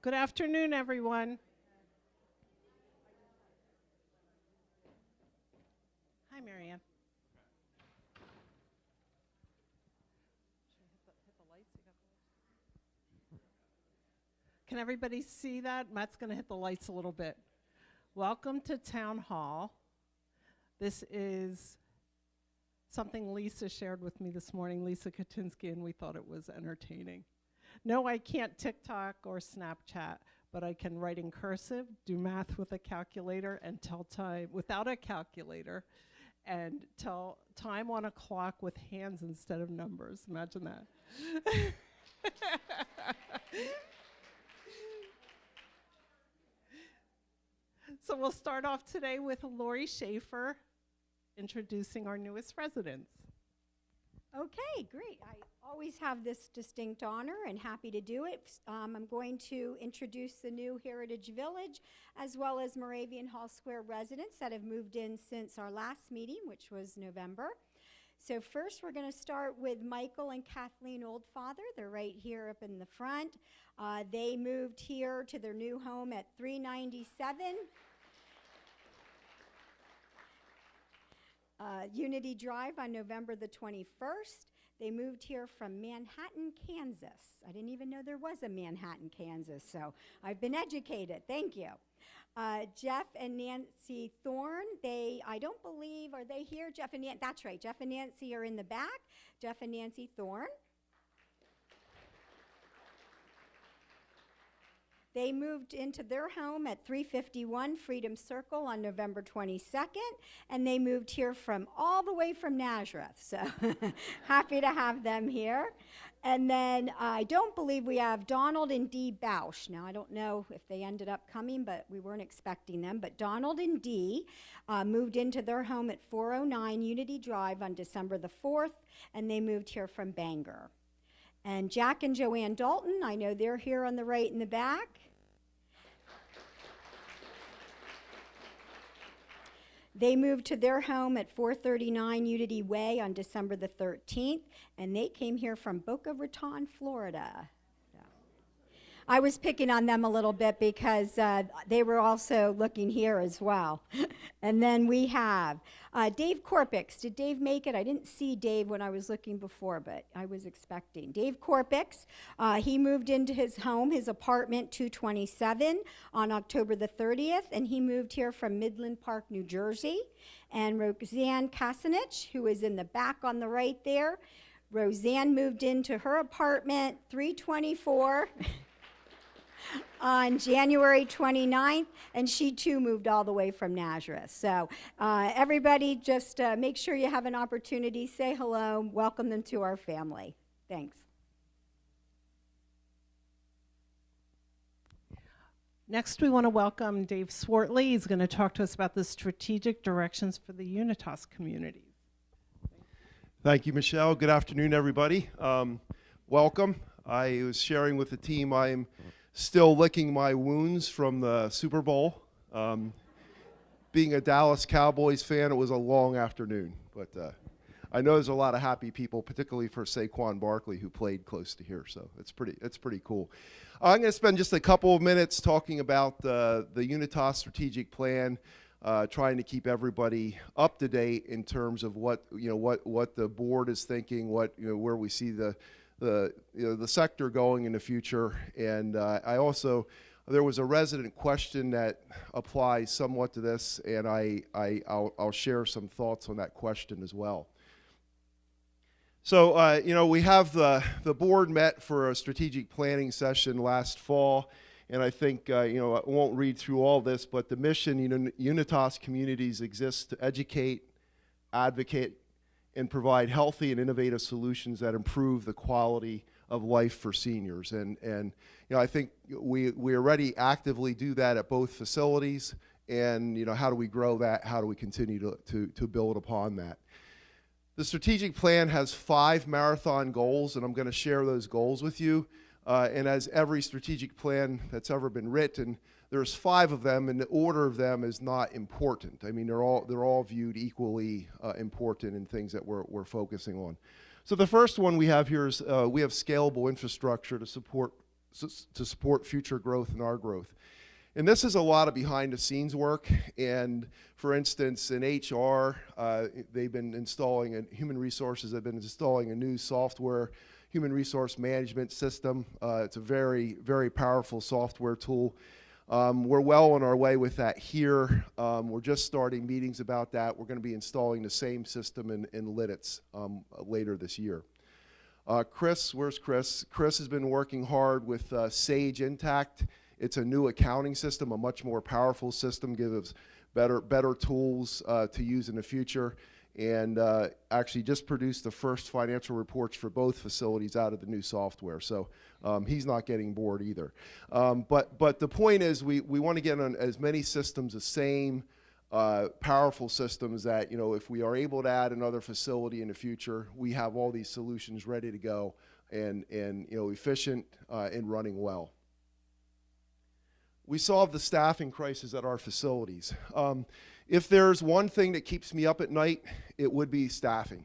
Good afternoon, everyone. Hi, Marianne. Can everybody see that? Matt's going to hit the lights a little bit. Welcome to Town Hall. This is something Lisa shared with me this morning, Lisa Katinsky, and we thought it was entertaining. No, I can't TikTok or Snapchat, but I can write in cursive, do math with a calculator, and tell time without a calculator, and tell time on a clock with hands instead of numbers. Imagine that. So we'll start off today with Lori Schaefer introducing our newest residents. Okay, great. I always have this distinct honor and happy to do it. I'm going to introduce the new Heritage Village as well as Moravian Hall Square residents that have moved in since our last meeting, which was November. So first we're going to start with Michael and Kathleen Oldfather. They're right here up in the front. They moved here to their new home at 397 Unity Drive on November the 21st. They moved here from Manhattan, Kansas. I didn't even know there was a Manhattan, Kansas, so I've been educated. Thank you. Jeff and Nancy Thorne, I don't believe, are they here? Jeff and Nancy, that's right, Jeff and Nancy are in the back. Jeff and Nancy Thorne. They moved into their home at 351 Freedom Circle on November 22nd, and they moved here from all the way from Nazareth, so happy to have them here. And then I don't believe we have Donald and Dee Bausch. Now, I don't know if they ended up coming, but we weren't expecting them. But Donald and Dee moved into their home at 409 Unity Drive on December the 4th, and they moved here from Bangor. And Jack and Joanne Dalton, I know they're here on the right in the back. They moved to their home at 439 Unity Way on December the 13th, and they came here from Boca Raton, Florida. So I was picking on them a little bit because they were also looking here as well. And then we have Dave Korpix. Did Dave make it? I didn't see Dave when I was looking before, but I was expecting. Dave Korpix, he moved into his home, his apartment 227 on October the 30th, and he moved here from Midland Park, New Jersey. And Roseanne Kasanich, who is in the back on the right there, Roseanne moved into her apartment 324 on January 29th, and she too moved all the way from Nazareth. So everybody just make sure you have an opportunity, say hello, welcome them to our family. Thanks. Next, we want to welcome Dave Swartley. He's going to talk to us about the strategic directions for the Unitas community. Thank you, Michelle. Good afternoon, everybody. Welcome. I was sharing with the team I'm still licking my wounds from the Super Bowl. Being a Dallas Cowboys fan, it was a long afternoon, but I know there's a lot of happy people, particularly for Saquon Barkley, who played close to here, so it's pretty cool. I'm going to spend just a couple of minutes talking about the Unitas strategic plan, trying to keep everybody up to date in terms of what the board is thinking, where we see the sector going in the future. And there was a resident question that applies somewhat to this, and I'll share some thoughts on that question as well. So, we have the board met for a strategic planning session last fall, and I think, I won't read through all this, but the mission, Unitas Communities exists to educate, advocate, and provide healthy and innovative solutions that improve the quality of life for seniors. And I think we already actively do that at both facilities, and how do we grow that? How do we continue to build upon that? The strategic plan has 5 marathon goals, and I'm going to share those goals with you. And as every strategic plan that's ever been written, there's 5 of them, and the order of them is not important. I mean, they're all viewed equally important in things that we're focusing on. So the first one we have here is we have scalable infrastructure to support to support future growth and our growth. And this is a lot of behind the scenes work. And for instance, in HR, they've been installing, and human resources have been installing a new software, human resource management system. It's a very, very powerful software tool. We're well on our way with that here. We're just starting meetings about that. We're going to be installing the same system in Lidditz later this year. Chris, where's Chris? Chris has been working hard with Sage Intact. It's a new accounting system, a much more powerful system, gives us better tools to use in the future, and actually just produced the first financial reports for both facilities out of the new software. So he's not getting bored either. But the point is, we want to get on as many systems, the same powerful systems that, if we are able to add another facility in the future, we have all these solutions ready to go and efficient and running well. We solve the staffing crisis at our facilities. If there's one thing that keeps me up at night, it would be staffing.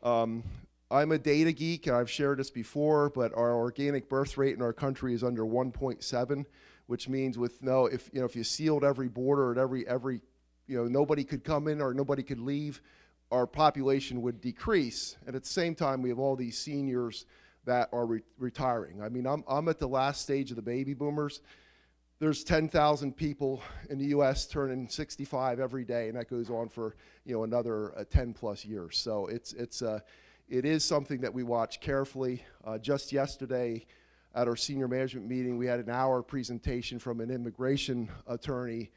I'm a data geek, and I've shared this before, but our organic birth rate in our country is under 1.7, which means if you sealed every border and every nobody could come in or nobody could leave, our population would decrease. And at the same time, we have all these seniors that are retiring. I mean, I'm at the last stage of the baby boomers. There's 10,000 people in the U.S. turning 65 every day, and that goes on for another 10 plus years. So it is something that we watch carefully. Just yesterday at our senior management meeting, we had an hour presentation from an immigration attorney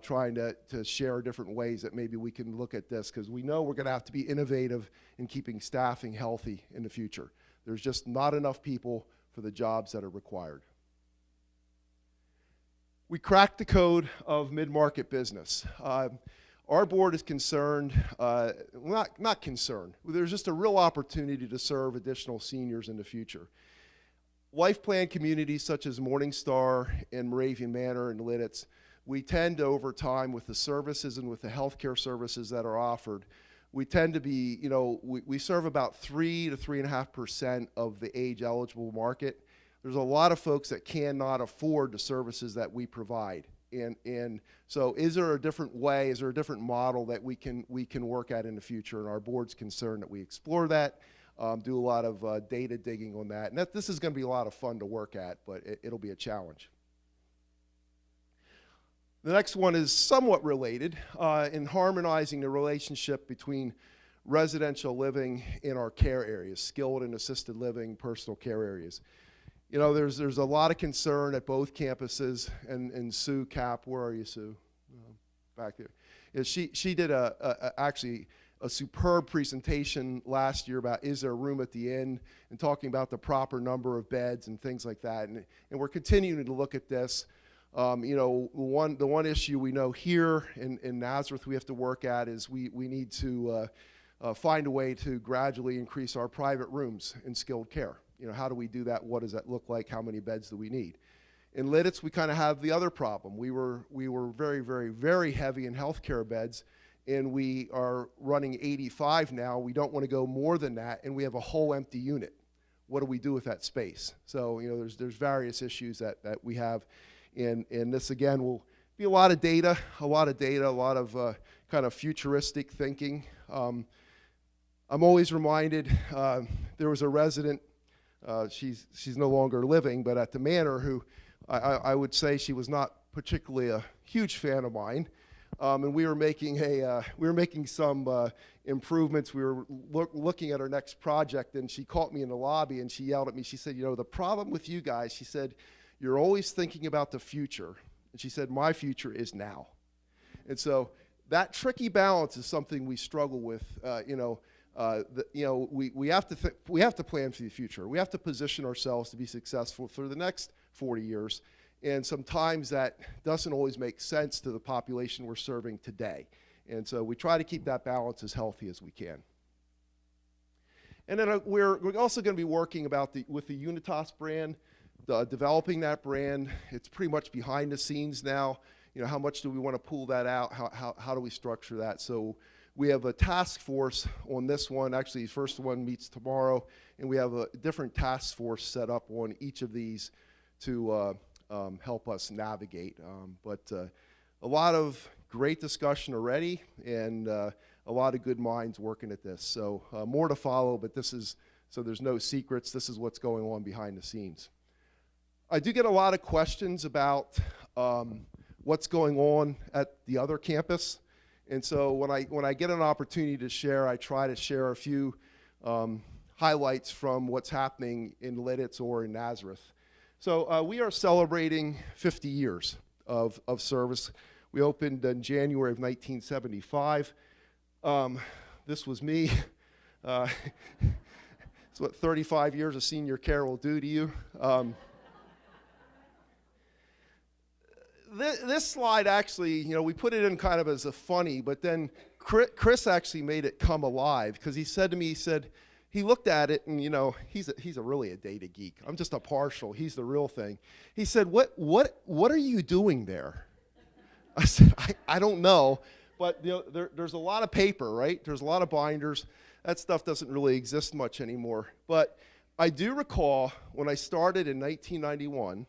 trying to share different ways that maybe we can look at this, because we know we're going to have to be innovative in keeping staffing healthy in the future. There's just not enough people for the jobs that are required. We cracked the code of mid-market business. Our board is concerned, not concerned, there's just a real opportunity to serve additional seniors in the future. Life plan communities such as Morningstar and Moravian Manor and Lidditz, we tend to, over time, with the services and with the healthcare services that are offered, we tend to be, we serve about 3 to 3.5% of the age-eligible market. There's a lot of folks that cannot afford the services that we provide. And so is there a different way, is there a different model that we can work at in the future? And our board's concerned that we explore that, do a lot of data digging on that. And this is going to be a lot of fun to work at, but it'll be a challenge. The next one is somewhat related in harmonizing the relationship between residential living and our care areas, skilled and assisted living, personal care areas. There's a lot of concern at both campuses, and Sue Cap, where are you, Sue? Back there. Yeah, she did actually a superb presentation last year about is there room at the inn, and talking about the proper number of beds and things like that. And we're continuing to look at this. The one issue we know here in Nazareth we have to work at is we need to find a way to gradually increase our private rooms in skilled care. How do we do that? What does that look like? How many beds do we need? In Lidditz, we kind of have the other problem. We were very, very, very heavy in healthcare beds, and we are running 85 now. We don't want to go more than that, and we have a whole empty unit. What do we do with that space? So, there's various issues that we have, and this again will be a lot of data, a lot of kind of futuristic thinking. I'm always reminded there was a resident. She's no longer living, but at the manor, who I would say she was not particularly a huge fan of mine, and we were making some improvements. We were looking at our next project, and she caught me in the lobby and she yelled at me. She said, "The problem with you guys," she said, "you're always thinking about the future," and she said, "my future is now." And so that tricky balance is something we struggle with. We have to plan for the future. We have to position ourselves to be successful for the next 40 years, and sometimes that doesn't always make sense to the population we're serving today. And so we try to keep that balance as healthy as we can. And then we're also going to be working with the Unitas brand, developing that brand. It's pretty much behind the scenes now. How much do we want to pull that out? How do we structure that? So We have a task force on this one. Actually, the first one meets tomorrow, and we have a different task force set up on each of these to help us navigate. But a lot of great discussion already, and a lot of good minds working at this. So more to follow, but so there's no secrets. This is what's going on behind the scenes. I do get a lot of questions about what's going on at the other campus. And so when I get an opportunity to share, I try to share a few highlights from what's happening in Lidditz or in Nazareth. So we are celebrating 50 years of service. We opened in January of 1975. This was me. It's what 35 years of senior care will do to you. This slide actually, we put it in kind of as a funny, but then Chris actually made it come alive, because he said to me, he looked at it, and he's really a data geek. I'm just a partial. He's the real thing. He said, "What are you doing there?" I said, "I don't know, but there's a lot of paper, right? There's a lot of binders. That stuff doesn't really exist much anymore." But I do recall when I started in 1991.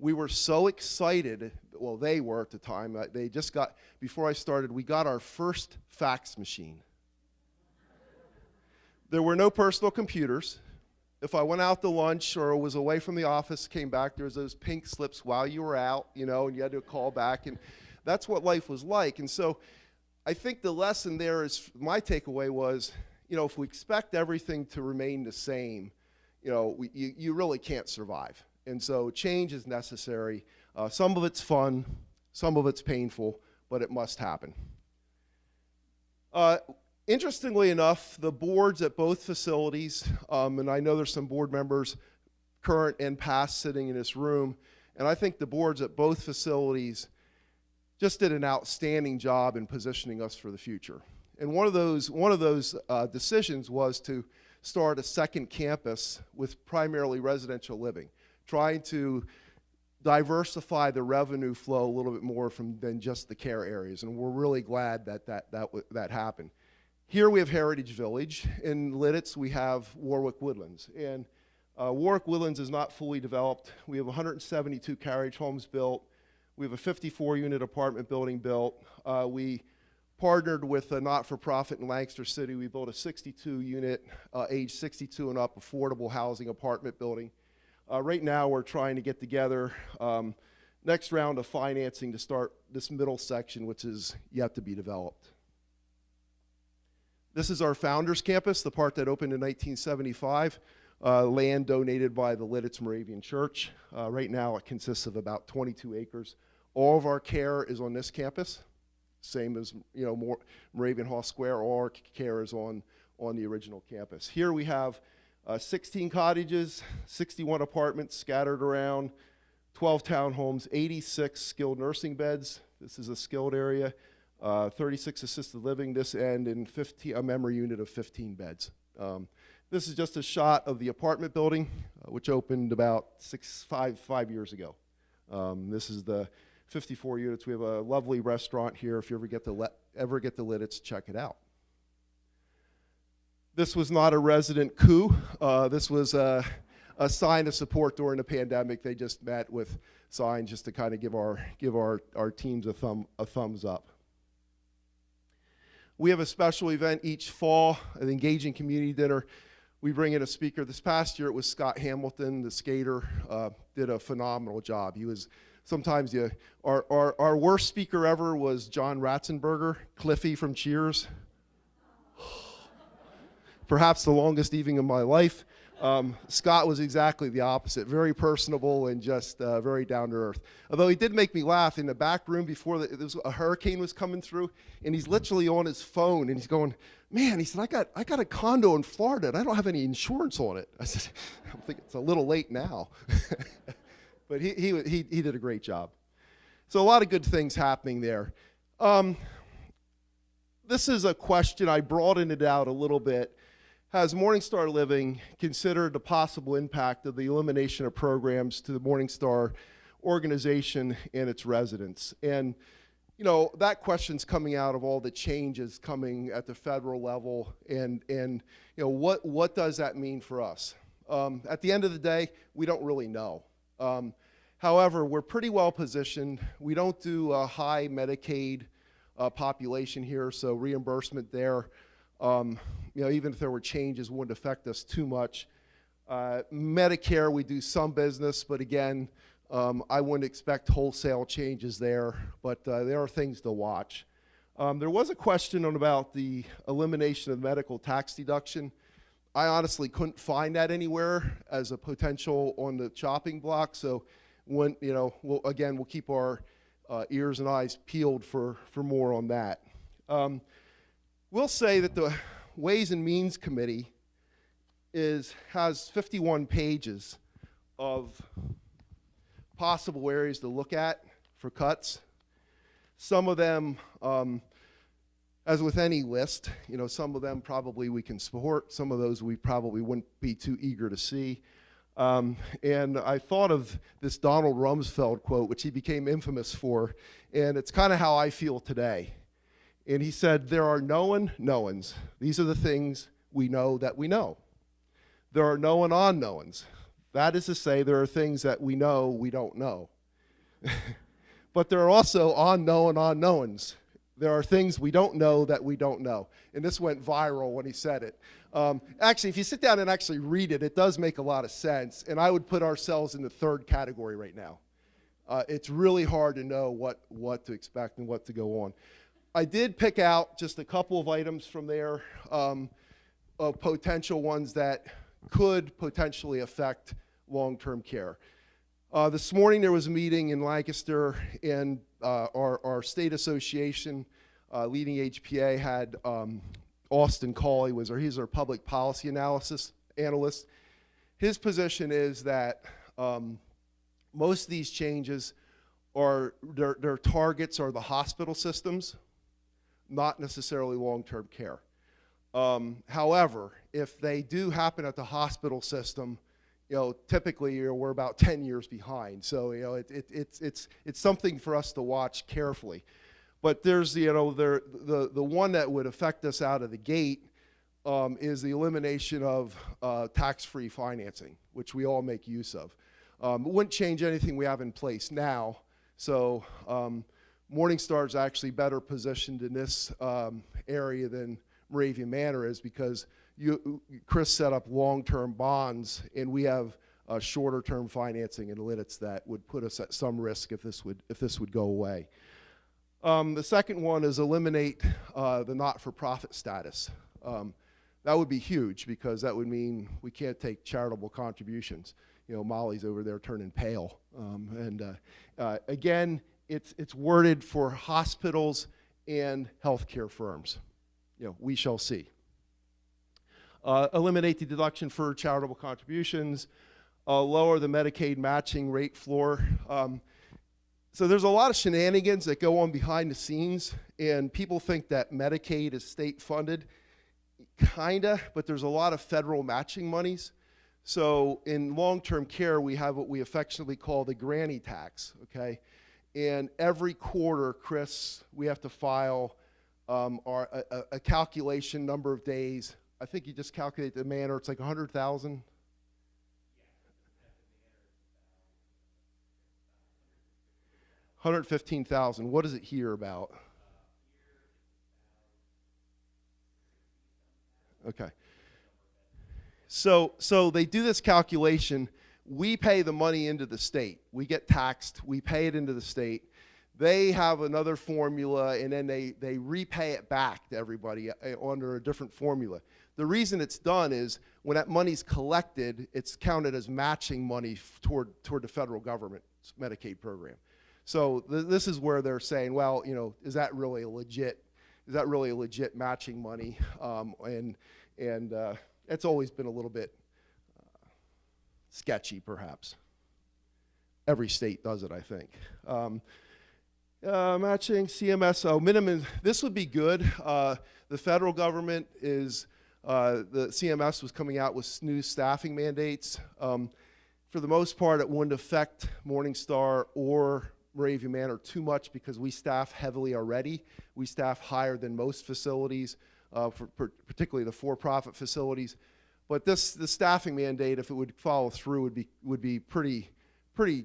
We were so excited, well, they were at the time, they just got, before I started, we got our first fax machine. There were no personal computers. If I went out to lunch or was away from the office, came back, there was those pink slips while you were out, and you had to call back, and that's what life was like. And so I think the lesson there is, my takeaway was, if we expect everything to remain the same, you really can't survive. And so change is necessary. Some of it's fun, some of it's painful, but it must happen. Interestingly enough, the boards at both facilities, and I know there's some board members, current and past, sitting in this room, and I think the boards at both facilities just did an outstanding job in positioning us for the future. And one of those decisions was to start a second campus with primarily residential living, trying to diversify the revenue flow a little bit more than just the care areas, and we're really glad that happened. Here we have Heritage Village. In Lidditz, we have Warwick Woodlands, and Warwick Woodlands is not fully developed. We have 172 carriage homes built. We have a 54-unit apartment building built. We partnered with a not-for-profit in Lancaster City. We built a 62-unit, age 62 and up, affordable housing apartment building. Right now, we're trying to get together next round of financing to start this middle section, which is yet to be developed. This is our Founders Campus, the part that opened in 1975, land donated by the Lidditz Moravian Church. Right now, it consists of about 22 acres. All of our care is on this campus, same as Moravian Hall Square. All our care is on the original campus. Here we have 16 cottages, 61 apartments scattered around, 12 townhomes, 86 skilled nursing beds. This is a skilled area, 36 assisted living this end, and a memory unit of 15 beds. This is just a shot of the apartment building, which opened about 5 years ago. This is the 54 units. We have a lovely restaurant here. If you ever get to Lidditz, check it out. This was not a resident coup. This was a sign of support during the pandemic. They just met with signs just to kind of give our teams a thumbs up. We have a special event each fall, an engaging community dinner. We bring in a speaker. This past year it was Scott Hamilton, the skater, did a phenomenal job. He was sometimes our worst speaker ever was John Ratzenberger, Cliffy from Cheers. Perhaps the longest evening of my life. Scott was exactly the opposite, very personable and just very down to earth. Although he did make me laugh in the back room before a hurricane was coming through, and he's literally on his phone and he's going, "Man," he said, I got a condo in Florida and I don't have any insurance on it. I said, "I think it's a little late now." But he did a great job. So a lot of good things happening there. This is a question, I broadened it out a little bit. Has Morningstar Living considered the possible impact of the elimination of programs to the Morningstar organization and its residents? And, you know, that question's coming out of all the changes coming at the federal level, and you know, what does that mean for us? At the end of the day, we don't really know. However, we're pretty well positioned. We don't do a high Medicaid population here, so reimbursement there, you know, even if there were changes, wouldn't affect us too much. Medicare, we do some business, but again, I wouldn't expect wholesale changes there, but there are things to watch. There was a question about the elimination of medical tax deduction. I honestly couldn't find that anywhere as a potential on the chopping block, so when, you know, we'll keep our ears and eyes peeled for more on that. We'll say that the Ways and Means Committee has 51 pages of possible areas to look at for cuts. Some of them, as with any list, you know, some of them probably we can support, some of those we probably wouldn't be too eager to see. And I thought of this Donald Rumsfeld quote, which he became infamous for, and it's kind of how I feel today. And he said, there are known knowns. These are the things we know that we know. There are known unknowns. That is to say, there are things that we know we don't know. But there are also unknown unknowns. There are things we don't know that we don't know. And this went viral when he said it. Actually, if you sit down and actually read it, it does make a lot of sense. And I would put ourselves in the third category right now. It's really hard to know what to expect and what to go on. I did pick out just a couple of items from there of potential ones that could potentially affect long-term care. This morning there was a meeting in Lancaster, and our state association, leading HPA, had Austin Cawley, he's our public policy analyst. His position is that most of these changes their targets are the hospital systems, not necessarily long-term care. However, if they do happen at the hospital system, you know, typically we're about 10 years behind. So, you know, it's something for us to watch carefully. But there's, you know, the one that would affect us out of the gate is the elimination of tax-free financing, which we all make use of. It wouldn't change anything we have in place now. So Morningstar is actually better positioned in this area than Moravian Manor is, because Chris set up long-term bonds, and we have shorter-term financing and limits that would put us at some risk if this would go away. The second one is eliminate the not-for-profit status. That would be huge, because that would mean we can't take charitable contributions. You know, Molly's over there turning pale. Again, it's worded for hospitals and healthcare firms. You know, we shall see. Eliminate the deduction for charitable contributions, lower the Medicaid matching rate floor. So there's a lot of shenanigans that go on behind the scenes, and people think that Medicaid is state funded. Kinda, but there's a lot of federal matching monies. So in long-term care, we have what we affectionately call the granny tax, okay? And every quarter, Chris, we have to file a calculation number of days. I think you just calculate the manner, it's like 100,000. 115,000. What is it here about? Okay. So they do this calculation. We pay the money into the state. We get taxed. We pay it into the state. They have another formula, and then they repay it back to everybody under a different formula. The reason it's done is when that money's collected, it's counted as matching money toward the federal government's Medicaid program. So this is where they're saying, well, you know, is that really a legit matching money? It's always been a little bit sketchy, perhaps. Every state does it, I think. Matching CMS, minimum, this would be good. The federal government is, the CMS was coming out with new staffing mandates. For the most part, it wouldn't affect Morningstar or Moravian Manor too much because we staff heavily already. We staff higher than most facilities, particularly the for-profit facilities. But the staffing mandate, if it would follow through, would be pretty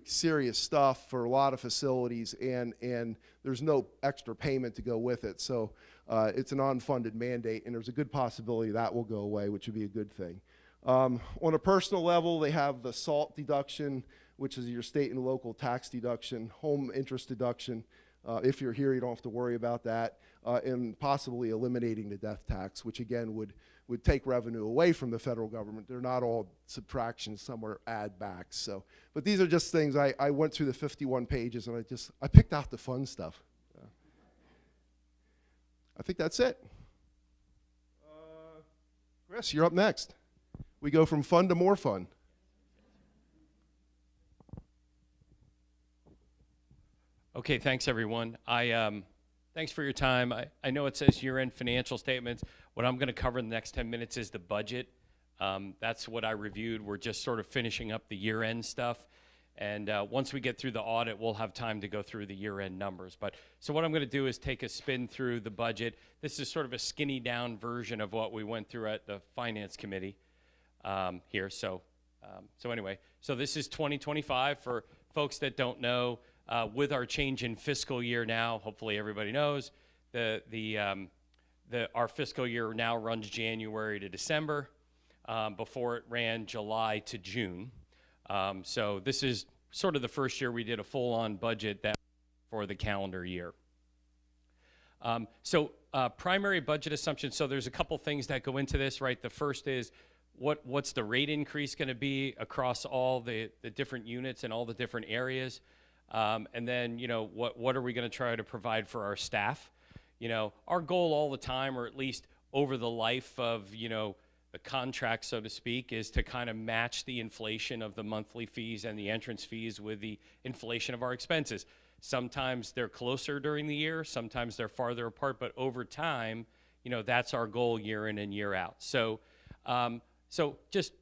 serious stuff for a lot of facilities, and there's no extra payment to go with it. So it's an unfunded mandate, and there's a good possibility that will go away, which would be a good thing. On a personal level, they have the SALT deduction, which is your state and local tax deduction, home interest deduction. If you're here, you don't have to worry about that, and possibly eliminating the death tax, which again would take revenue away from the federal government. They're not all subtractions, some are add backs. So, but these are just things, I went through the 51 pages and I picked out the fun stuff. I think that's it. Chris, you're up next. We go from fun to more fun. Okay, thanks everyone. Thanks for your time. I know it says year-end financial statements. What I'm going to cover in the next 10 minutes is the budget. That's what I reviewed. We're just sort of finishing up the year-end stuff. And once we get through the audit, we'll have time to go through the year-end numbers. So what I'm going to do is take a spin through the budget. This is sort of a skinny down version of what we went through at the Finance Committee here. So anyway, so this is 2025 for folks that don't know. With our change in fiscal year now, hopefully everybody knows, our fiscal year now runs January to December. Before it ran July to June. So this is sort of the first year we did a full-on budget for the calendar year. Primary budget assumptions, so there's a couple things that go into this, right? The first is what's the rate increase going to be across all the different units and all the different areas? And then, what are we going to try to provide for our staff? Our goal all the time, or at least over the life of, the contract, so to speak, is to kind of match the inflation of the monthly fees and the entrance fees with the inflation of our expenses. Sometimes they're closer during the year, sometimes they're farther apart, but over time, that's our goal year in and year out. So just,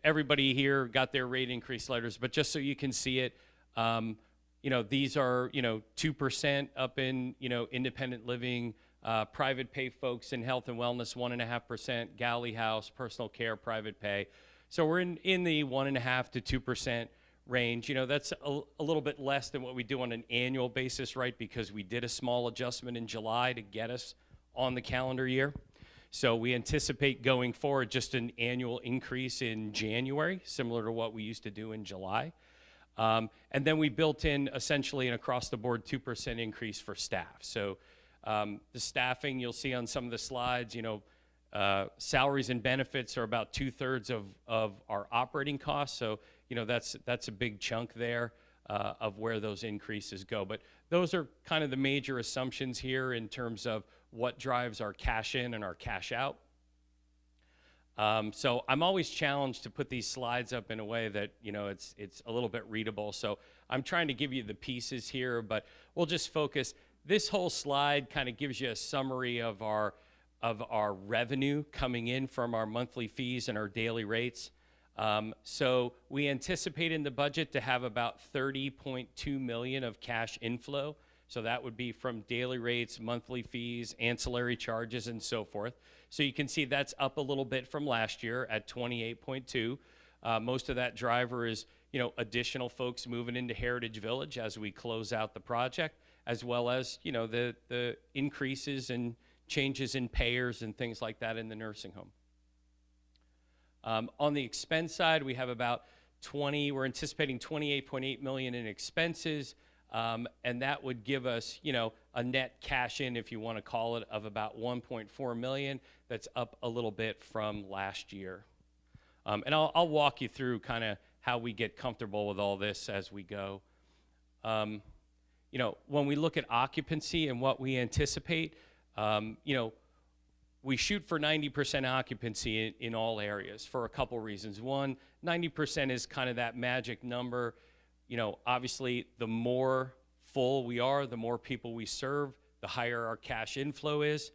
everybody here got their rate increase letters, but just so you can see it, these are, 2% up in, independent living, private pay folks in health and wellness, 1.5%, galley house, personal care, private pay. So we're in the 1.5% to 2% range. That's a little bit less than what we do on an annual basis, right? Because we did a small adjustment in July to get us on the calendar year. So we anticipate going forward just an annual increase in January, similar to what we used to do in July. And then we built in essentially an across-the-board 2% increase for staff. So the staffing, you'll see on some of the slides, salaries and benefits are about 2/3 of our operating costs. So, that's a big chunk there of where those increases go. But those are kind of the major assumptions here in terms of what drives our cash in and our cash out. So I'm always challenged to put these slides up in a way that, it's a little bit readable. So I'm trying to give you the pieces here, but we'll just focus. This whole slide kind of gives you a summary of our revenue coming in from our monthly fees and our daily rates. So we anticipate in the budget to have about $30.2 million of cash inflow. So that would be from daily rates, monthly fees, ancillary charges, and so forth. So you can see that's up a little bit from last year at 28.2. Most of that driver is, additional folks moving into Heritage Village as we close out the project, as well as, the increases and changes in payers and things like that in the nursing home. On the expense side, we have about we're anticipating $28.8 million in expenses. And that would give us, a net cash in, if you want to call it, of about $1.4 million. That's up a little bit from last year. And I'll walk you through kind of how we get comfortable with all this as we go. When we look at occupancy and what we anticipate, we shoot for 90% occupancy in all areas for a couple reasons. One, 90% is kind of that magic number. Obviously, the more full we are, the more people we serve, the higher our cash inflow is.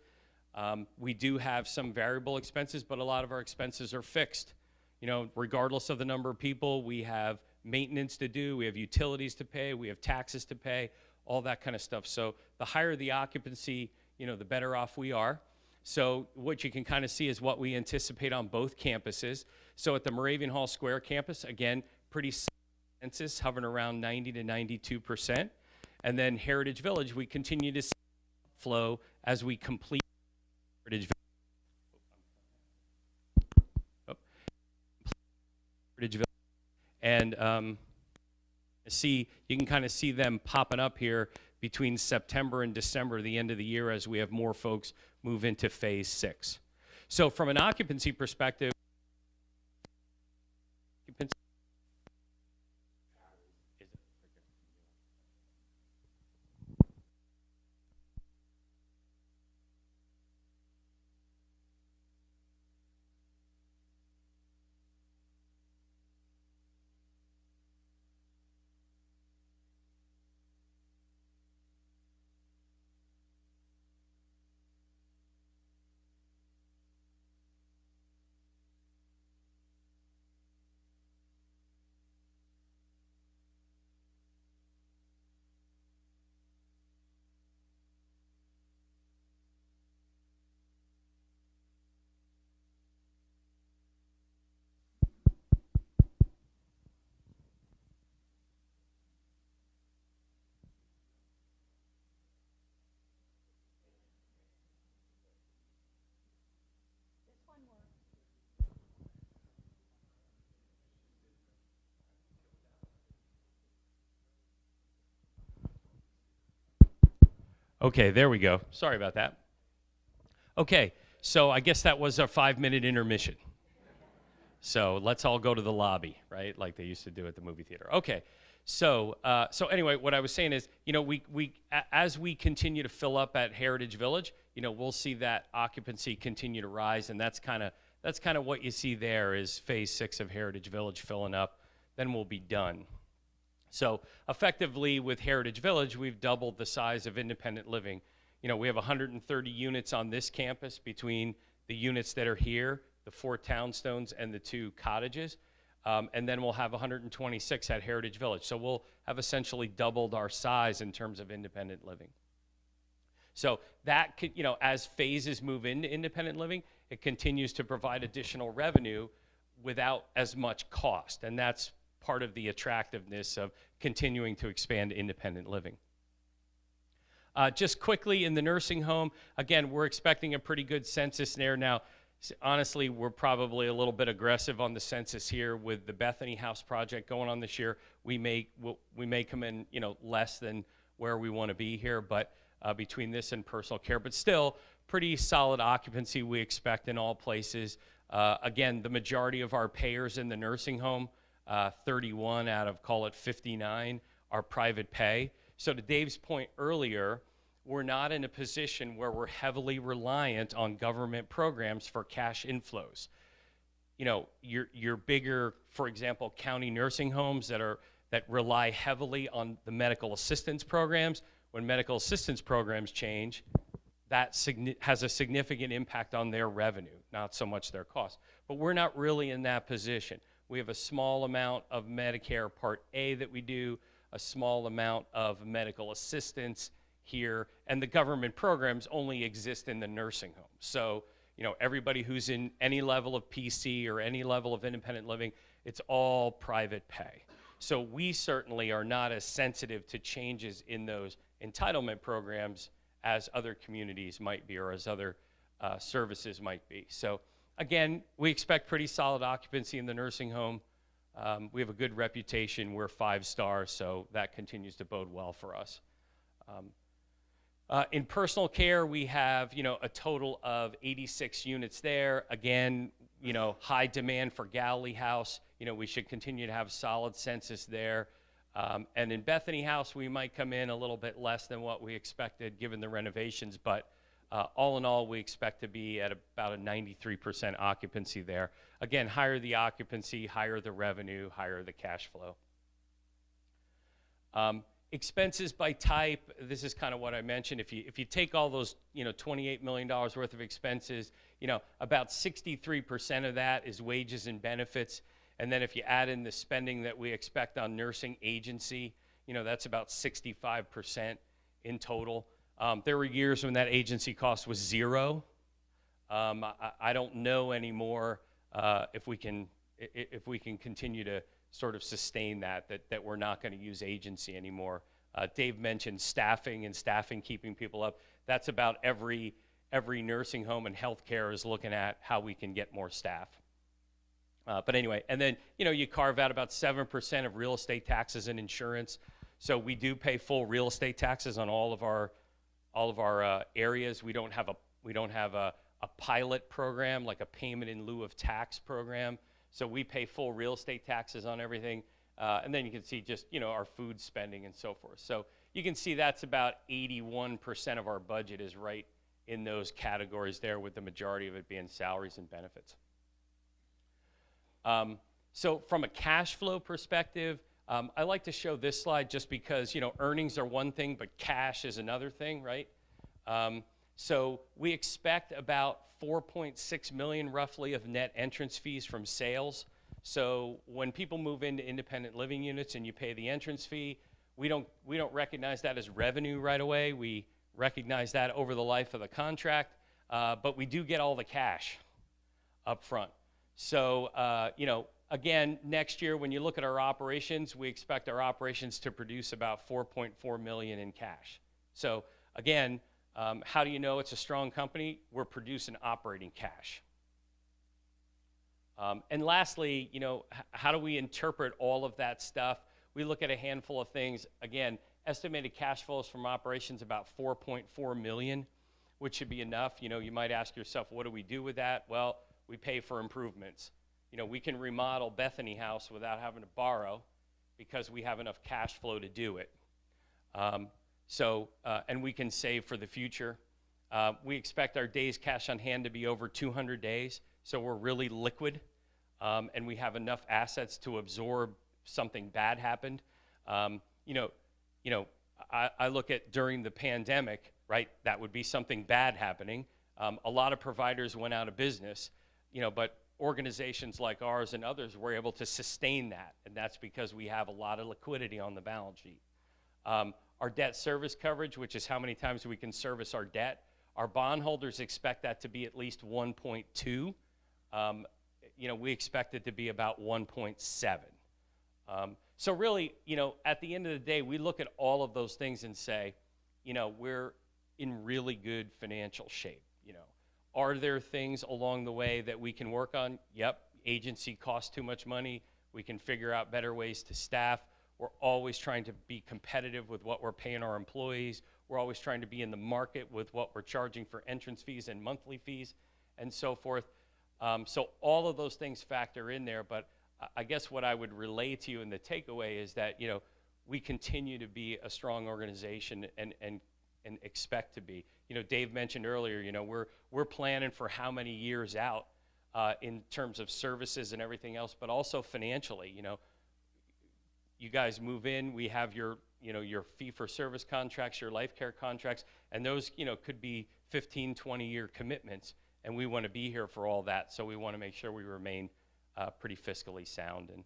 We do have some variable expenses, but a lot of our expenses are fixed. Regardless of the number of people, we have maintenance to do, we have utilities to pay, we have taxes to pay, all that kind of stuff. So the higher the occupancy, the better off we are. So what you can kind of see is what we anticipate on both campuses. So at the Moravian Hall Square campus, again, pretty census, hovering around 90 to 92%. And then Heritage Village, we continue to see flow as we complete Heritage Village. And you can kind of see them popping up here between September and December, the end of the year, as we have more folks move into phase 6. So from an occupancy perspective, okay, there we go. Sorry about that. Okay, so I guess that was a 5-minute intermission. So let's all go to the lobby, right? Like they used to do at the movie theater. Okay, so anyway, what I was saying is, as we continue to fill up at Heritage Village, we'll see that occupancy continue to rise, and that's kind of what you see there is phase 6 of Heritage Village filling up. Then we'll be done. So effectively with Heritage Village, we've doubled the size of independent living. We have 130 units on this campus between the units that are here, the 4 townstones and the 2 cottages. And then we'll have 126 at Heritage Village. So we'll have essentially doubled our size in terms of independent living. So that could, as phases move into independent living, it continues to provide additional revenue without as much cost. And that's part of the attractiveness of continuing to expand independent living. Just quickly in the nursing home, again, we're expecting a pretty good census there. Now, honestly, we're probably a little bit aggressive on the census here with the Bethany House project going on this year. We may come in, less than where we want to be here, but between this and personal care, but still pretty solid occupancy we expect in all places. Again, the majority of our payers in the nursing home, 31 out of, call it 59, are private pay. So to Dave's point earlier, we're not in a position where we're heavily reliant on government programs for cash inflows. Your bigger, for example, county nursing homes that rely heavily on the medical assistance programs. When medical assistance programs change, that has a significant impact on their revenue, not so much their cost. But we're not really in that position. We have a small amount of Medicare Part A that we do, a small amount of medical assistance here, and the government programs only exist in the nursing home. So, everybody who's in any level of PC or any level of independent living, it's all private pay. So we certainly are not as sensitive to changes in those entitlement programs as other communities might be or as other services might be. So again, we expect pretty solid occupancy in the nursing home. We have a good reputation. We're 5 stars, so that continues to bode well for us. In personal care, we have, a total of 86 units there. Again, high demand for Galilee House. We should continue to have solid census there. And in Bethany House, we might come in a little bit less than what we expected given the renovations, but all in all, we expect to be at about a 93% occupancy there. Again, higher the occupancy, higher the revenue, higher the cash flow. Expenses by type, this is kind of what I mentioned. If you take all those, $28 million worth of expenses, about 63% of that is wages and benefits. And then if you add in the spending that we expect on nursing agency, that's about 65% in total. There were years when that agency cost was zero. I don't know anymore if we can continue to sort of sustain that we're not going to use agency anymore. Dave mentioned staffing keeping people up. That's about every nursing home and healthcare is looking at how we can get more staff. But anyway, and then you carve out about 7% of real estate taxes and insurance. So we do pay full real estate taxes on all of our areas. We don't have a pilot program like a payment in lieu of tax program. So we pay full real estate taxes on everything. And then you can see just, our food spending and so forth. So you can see that's about 81% of our budget is right in those categories there, with the majority of it being salaries and benefits. So from a cash flow perspective, I like to show this slide just because, earnings are one thing, but cash is another thing, right? So we expect about $4.6 million roughly of net entrance fees from sales. So when people move into independent living units and you pay the entrance fee, we don't recognize that as revenue right away. We recognize that over the life of the contract, but we do get all the cash up front. So, again, next year when you look at our operations, we expect our operations to produce about $4.4 million in cash. So again, how do you know it's a strong company? We're producing operating cash. And lastly, how do we interpret all of that stuff? We look at a handful of things. Again, estimated cash flows from operations about $4.4 million, which should be enough. You might ask yourself, what do we do with that? Well, we pay for improvements. We can remodel Bethany House without having to borrow because we have enough cash flow to do it. And we can save for the future. We expect our days cash on hand to be over 200 days, so we're really liquid, and we have enough assets to absorb something bad happened. I look at during the pandemic, right? That would be something bad happening. A lot of providers went out of business, but organizations like ours and others were able to sustain that, and that's because we have a lot of liquidity on the balance sheet. Our debt service coverage, which is how many times we can service our debt, our bondholders expect that to be at least 1.2. We expect it to be about 1.7. So really, at the end of the day, we look at all of those things and say, we're in really good financial shape. Are there things along the way that we can work on? Yep, agency costs too much money. We can figure out better ways to staff. We're always trying to be competitive with what we're paying our employees. We're always trying to be in the market with what we're charging for entrance fees and monthly fees and so forth. So all of those things factor in there, but I guess what I would relay to you in the takeaway is that, we continue to be a strong organization and expect to be. Dave mentioned earlier, we're planning for how many years out in terms of services and everything else, but also financially. You guys move in, we have your fee-for-service contracts, your life care contracts, and those, could be 15, 20-year commitments, and we want to be here for all that, so we want to make sure we remain pretty fiscally sound. And,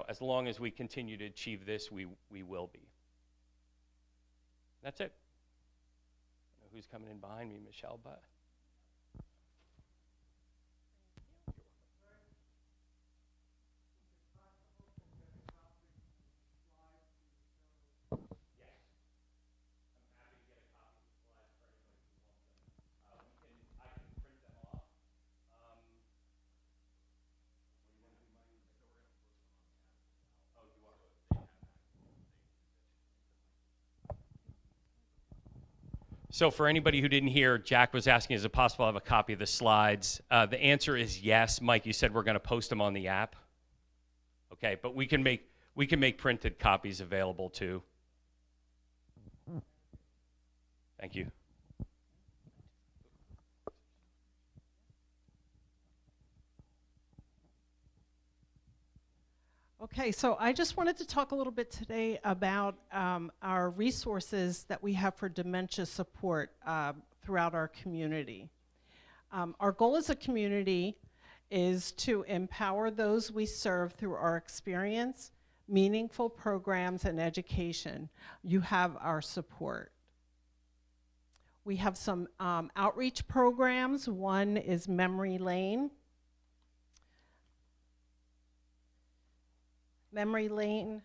as long as we continue to achieve this, we will be. That's it. I don't know who's coming in behind me, Michelle, but... So for anybody who didn't hear, Jack was asking, is it possible to have a copy of the slides? The answer is yes. Mike, you said we're going to post them on the app. Okay, but we can make printed copies available too. Thank you. Okay, so I just wanted to talk a little bit today about our resources that we have for dementia support throughout our community. Our goal as a community is to empower those we serve through our experience, meaningful programs, and education. You have our support. We have some outreach programs. One is Memory Lane. Memory Lane,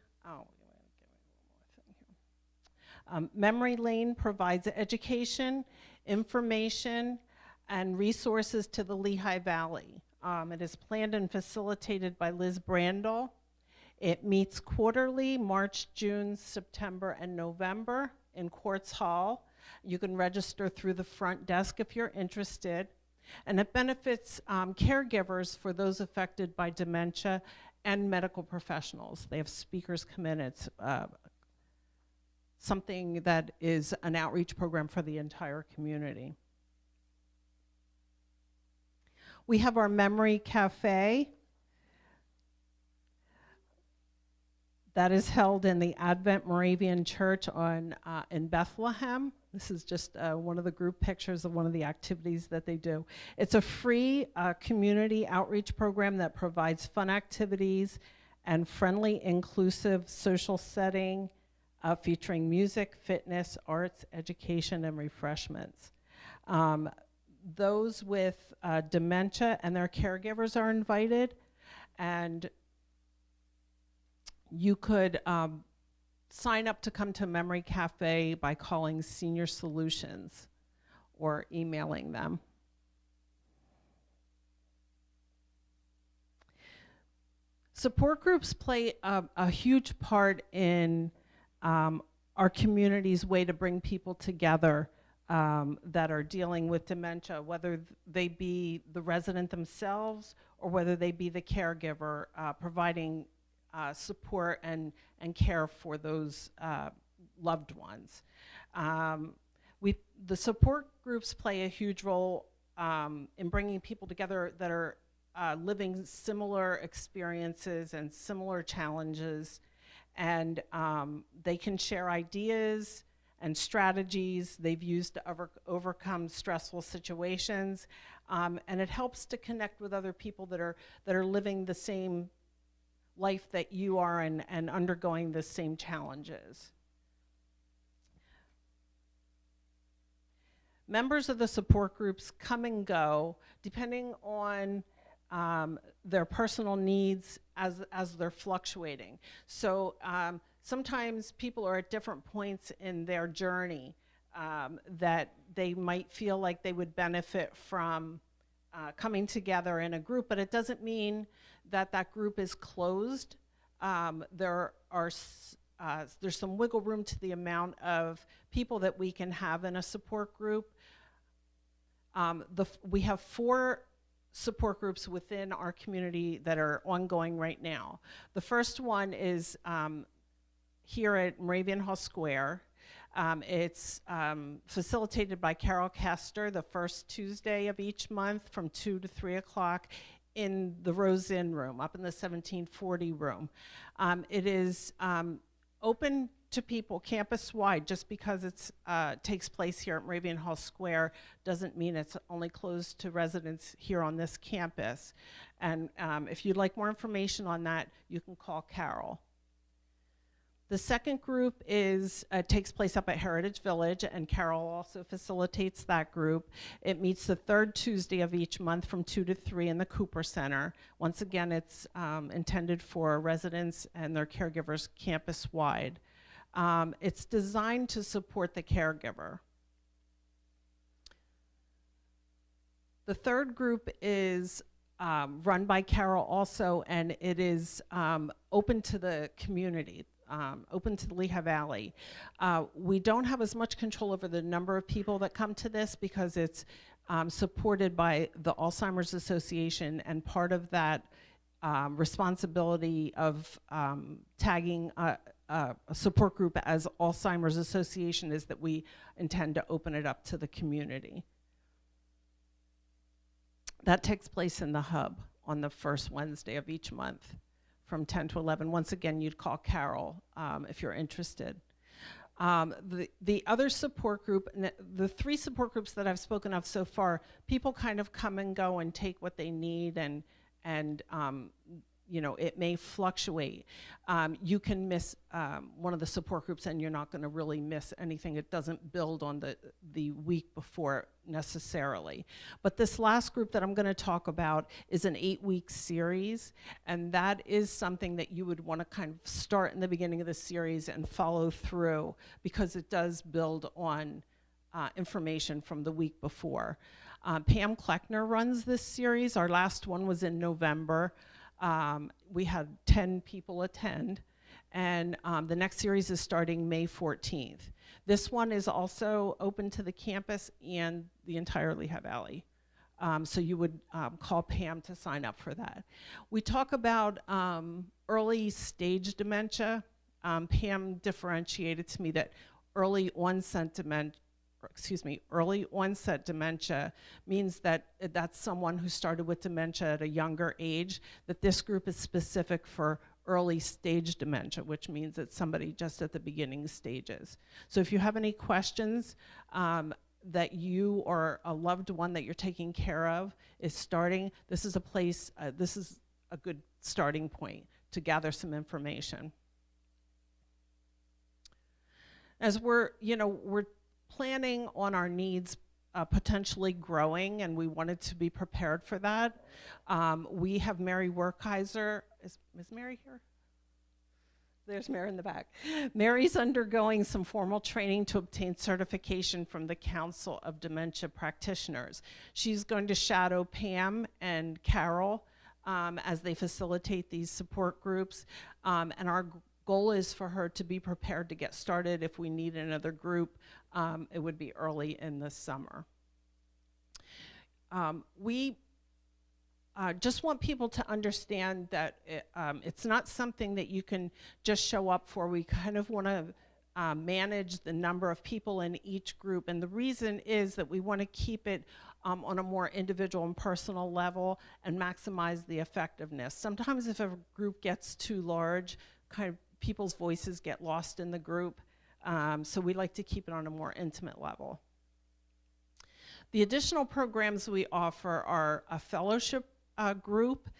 Memory Lane provides education, information, and resources to the Lehigh Valley. It is planned and facilitated by Liz Brandel. It meets quarterly, March, June, September, and November in Quartz Hall. You can register through the front desk if you're interested. And it benefits caregivers for those affected by dementia and medical professionals. They have speakers come in. It's something that is an outreach program for the entire community. We have our Memory Cafe. That is held in the Advent Moravian Church in Bethlehem. This is just one of the group pictures of one of the activities that they do. It's a free community outreach program that provides fun activities and friendly, inclusive social setting featuring music, fitness, arts, education, and refreshments. Those with dementia and their caregivers are invited, and you could sign up to come to Memory Cafe by calling Senior Solutions or emailing them. Support groups play a huge part in our community's way to bring people together that are dealing with dementia, whether they be the resident themselves or whether they be the caregiver, providing support and care for those loved ones. The support groups play a huge role in bringing people together that are living similar experiences and similar challenges, and they can share ideas and strategies they've used to overcome stressful situations, and it helps to connect with other people that are living the same life that you are and undergoing the same challenges. Members of the support groups come and go depending on their personal needs as they're fluctuating. So sometimes people are at different points in their journey that they might feel like they would benefit from coming together in a group, but it doesn't mean that group is closed. There's some wiggle room to the amount of people that we can have in a support group. We have 4 support groups within our community that are ongoing right now. The first one is here at Moravian Hall Square. It's facilitated by Carol Kester the first Tuesday of each month from 2 to 3 o'clock in the Rose Inn room, up in the 1740 room. It is open to people campus-wide. Just because it takes place here at Moravian Hall Square doesn't mean it's only closed to residents here on this campus. And if you'd like more information on that, you can call Carol. The second group takes place up at Heritage Village, and Carol also facilitates that group. It meets the 3rd Tuesday of each month from 2 to 3 in the Cooper Center. Once again, it's intended for residents and their caregivers campus-wide. It's designed to support the caregiver. The third group is run by Carol also, and it is open to the community. Open to the Lehigh Valley. We don't have as much control over the number of people that come to this because it's supported by the Alzheimer's Association, and part of that responsibility of tagging a support group as Alzheimer's Association is that we intend to open it up to the community. That takes place in the hub on the first Wednesday of each month from 10 to 11. Once again, you'd call Carol if you're interested. The other support group, the 3 support groups that I've spoken of so far, people kind of come and go and take what they need, and and you know, it may fluctuate. You can miss one of the support groups and you're not gonna really miss anything. It doesn't build on the week before necessarily. But this last group that I'm gonna talk about is an 8-week series, and that is something that you would wanna kind of start in the beginning of the series and follow through, because it does build on information from the week before. Pam Kleckner runs this series. Our last one was in November. We had 10 people attend, and the next series is starting May 14th. This one is also open to the campus and the entire Lehigh Valley. So you would call Pam to sign up for that. We talk about early stage dementia. Pam differentiated to me that early onset dementia means that that's someone who started with dementia at a younger age, that this group is specific for early stage dementia, which means it's somebody just at the beginning stages. So if you have any questions that you or a loved one that you're taking care of is starting, this is a place, this is a good starting point to gather some information. As we're planning on our needs potentially growing, and we wanted to be prepared for that. We have Mary Werkheiser. Is Mary here? There's Mary in the back. Mary's undergoing some formal training to obtain certification from the Council of Dementia Practitioners. She's going to shadow Pam and Carol as they facilitate these support groups, and our goal is for her to be prepared to get started. If we need another group, it would be early in the summer. We just want people to understand that it's not something that you can just show up for. We kind of want to manage the number of people in each group, and the reason is that we want to keep it on a more individual and personal level and maximize the effectiveness. Sometimes if a group gets too large, kind of people's voices get lost in the group, so we like to keep it on a more intimate level. The additional programs we offer are a fellowship group,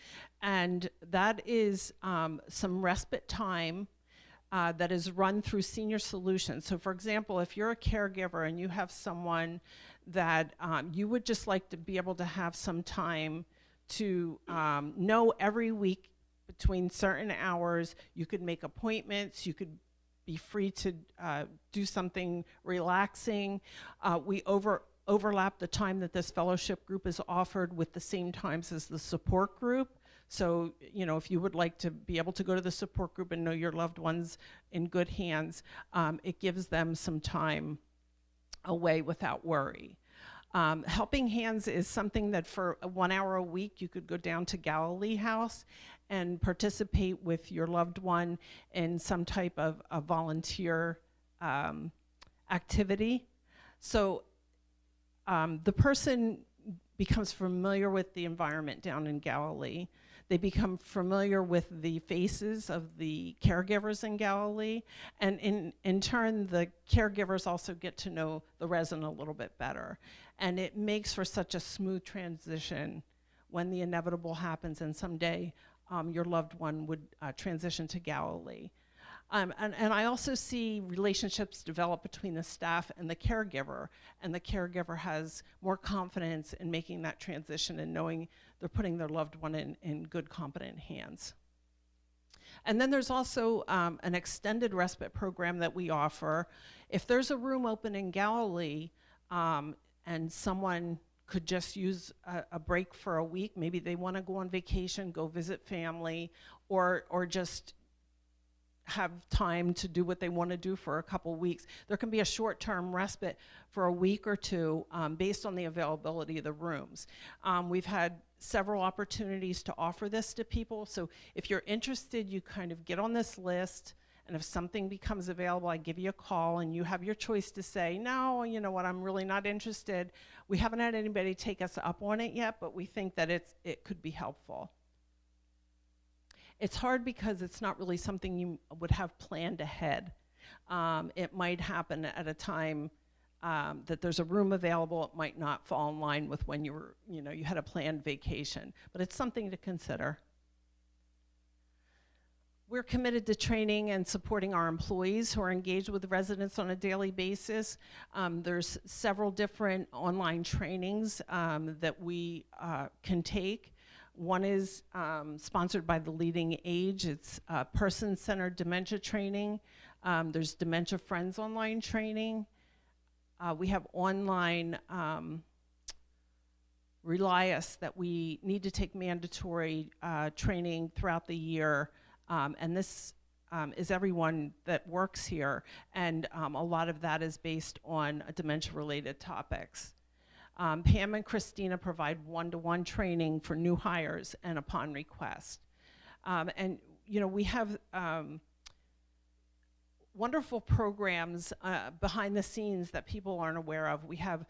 and that is some respite time that is run through Senior Solutions. So for example, if you're a caregiver and you have someone that you would just like to be able to have some time to know every week between certain hours, you could make appointments, you could be free to do something relaxing. We overlap the time that this fellowship group is offered with the same times as the support group. So, you know, if you would like to be able to go to the support group and know your loved one's in good hands, it gives them some time away without worry. Helping Hands is something that for 1 hour a week, you could go down to Galilee House and participate with your loved one in some type of a volunteer activity. So the person becomes familiar with the environment down in Galilee. They become familiar with the faces of the caregivers in Galilee, and in turn, the caregivers also get to know the resident a little bit better. And it makes for such a smooth transition when the inevitable happens and someday your loved one would transition to Galilee. And I also see relationships develop between the staff and the caregiver has more confidence in making that transition and knowing they're putting their loved one in good, competent hands. And then there's also an extended respite program that we offer. If there's a room open in Galilee and someone could just use a break for a week, maybe they want to go on vacation, go visit family, or just have time to do what they want to do for a couple weeks. There can be a short-term respite for a week or two based on the availability of the rooms. We've had several opportunities to offer this to people, so if you're interested, you kind of get on this list, and if something becomes available, I give you a call, and you have your choice to say, no, you know what, I'm really not interested. We haven't had anybody take us up on it yet, but we think that it could be helpful. It's hard because it's not really something you would have planned ahead. It might happen at a time that there's a room available. It might not fall in line with when you had a planned vacation, but it's something to consider. We're committed to training and supporting our employees who are engaged with residents on a daily basis. There's several different online trainings that we can take. One is sponsored by the Leading Age. It's person-centered dementia training. There's Dementia Friends online training. We have online Relias that we need to take mandatory training throughout the year. And this is everyone that works here, and a lot of that is based on dementia-related topics. Pam and Christina provide one-to-one training for new hires and upon request. And we have wonderful programs behind the scenes that people aren't aware of. We have,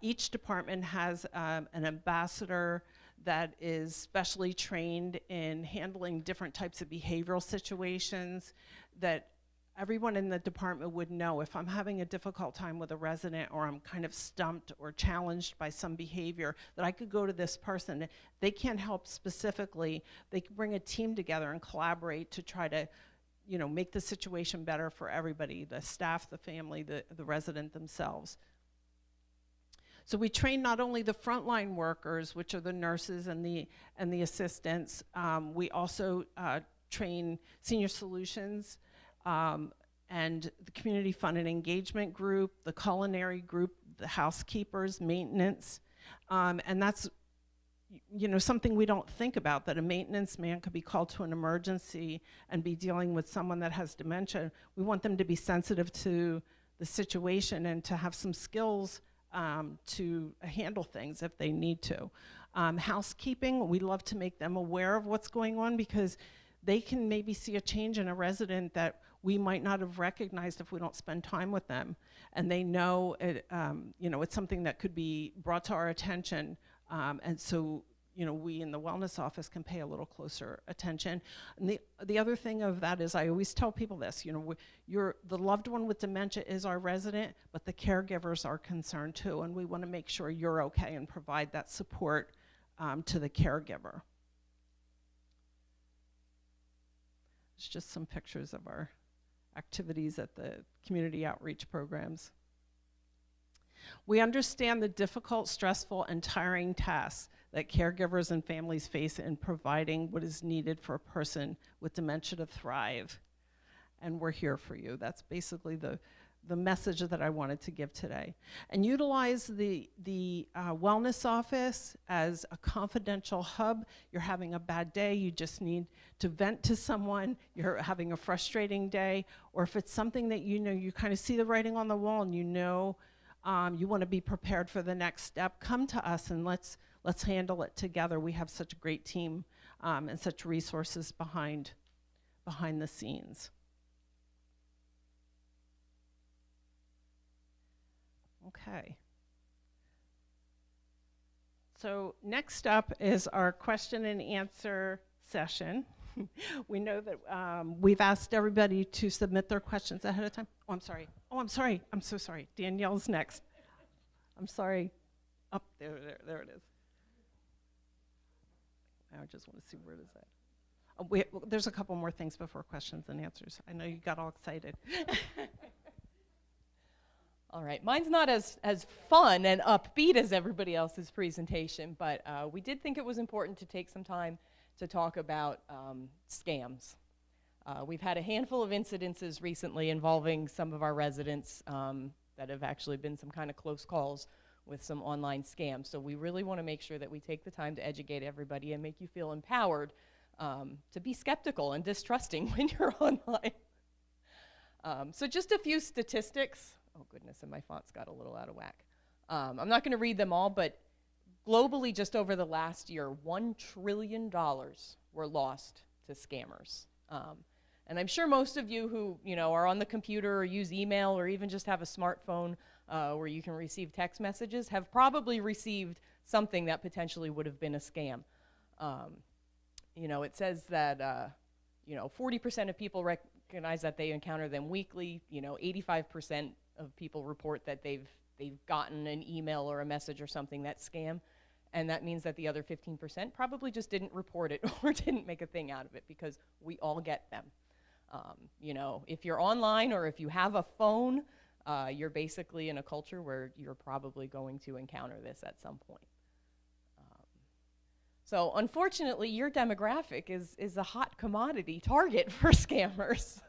each department has an ambassador that is specially trained in handling different types of behavioral situations that everyone in the department would know. If I'm having a difficult time with a resident, or I'm kind of stumped or challenged by some behavior, that I could go to this person. They can't help specifically. They can bring a team together and collaborate to try to make the situation better for everybody, the staff, the family, the resident themselves. So we train not only the frontline workers, which are the nurses and the assistants, we also train senior solutions and the community fund and engagement group, the culinary group, the housekeepers, maintenance, and that's something we don't think about, that a maintenance man could be called to an emergency and be dealing with someone that has dementia. We want them to be sensitive to the situation and to have some skills to handle things if they need to. Housekeeping, we love to make them aware of what's going on, because they can maybe see a change in a resident that we might not have recognized if we don't spend time with them. And they know it, it's something that could be brought to our attention. And so, we in the wellness office can pay a little closer attention. And the other thing of that is, I always tell people this, the loved one with dementia is our resident, but the caregivers are concerned too, and we want to make sure you're okay and provide that support to the caregiver. It's just some pictures of our activities at the community outreach programs. We understand the difficult, stressful, and tiring tasks that caregivers and families face in providing what is needed for a person with dementia to thrive. And we're here for you. That's basically the message that I wanted to give today. And utilize the wellness office as a confidential hub. You're having a bad day, you just need to vent to someone, you're having a frustrating day, or if it's something that you kind of see the writing on the wall and you want to be prepared for the next step, come to us and let's handle it together. We have such a great team and such resources behind the scenes. Okay. So next up is our question and answer session. We know that we've asked everybody to submit their questions ahead of time. Oh, I'm sorry. I'm so sorry. Danielle's next. I'm sorry. Up there it is. I just want to see where it is at. There's a couple more things before questions and answers. I know you got all excited. All right, mine's not as fun and upbeat as everybody else's presentation, but we did think it was important to take some time to talk about scams. We've had a handful of incidences recently involving some of our residents that have actually been some kind of close calls with some online scams. So we really want to make sure that we take the time to educate everybody and make you feel empowered to be skeptical and distrusting when you're online. So just a few statistics. Oh goodness, and my font's got a little out of whack. I'm not going to read them all, but globally, just over the last year, $1 trillion were lost to scammers. And I'm sure most of you who are on the computer or use email or even just have a smartphone where you can receive text messages have probably received something that potentially would have been a scam. It says that 40% of people recognize that they encounter them weekly. 85% of people report that they've they've gotten an email or a message or something that's scam, and that means that the other 15% probably just didn't report it or didn't make a thing out of it, because we all get them. You know, if you're online or if you have a phone, you're basically in a culture where you're probably going to encounter this at some point. So unfortunately, your demographic is a hot commodity target for scammers.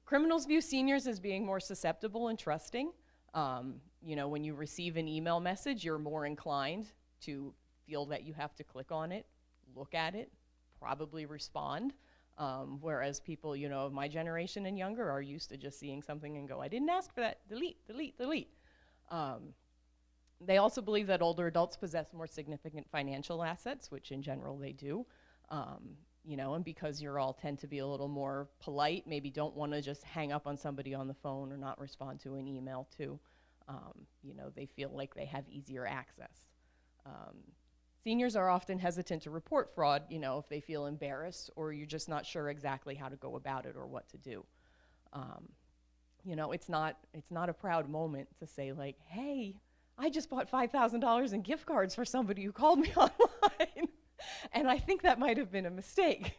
Criminals view seniors as being more susceptible and trusting. You know, when you receive an email message, you're more inclined to feel that you have to click on it, look at it, probably respond. Whereas people, you know, of my generation and younger are used to just seeing something and go, I didn't ask for that, delete, delete, delete. They also believe that older adults possess more significant financial assets, which in general they do. You know, and because you all tend to be a little more polite, maybe don't want to just hang up on somebody on the phone or not respond to an email too. You know, they feel like they have easier access. Seniors are often hesitant to report fraud, you know, if they feel embarrassed or you're just not sure exactly how to go about it or what to do. You know, it's not a proud moment to say like, hey, I just bought $5,000 in gift cards for somebody who called me online, and I think that might have been a mistake.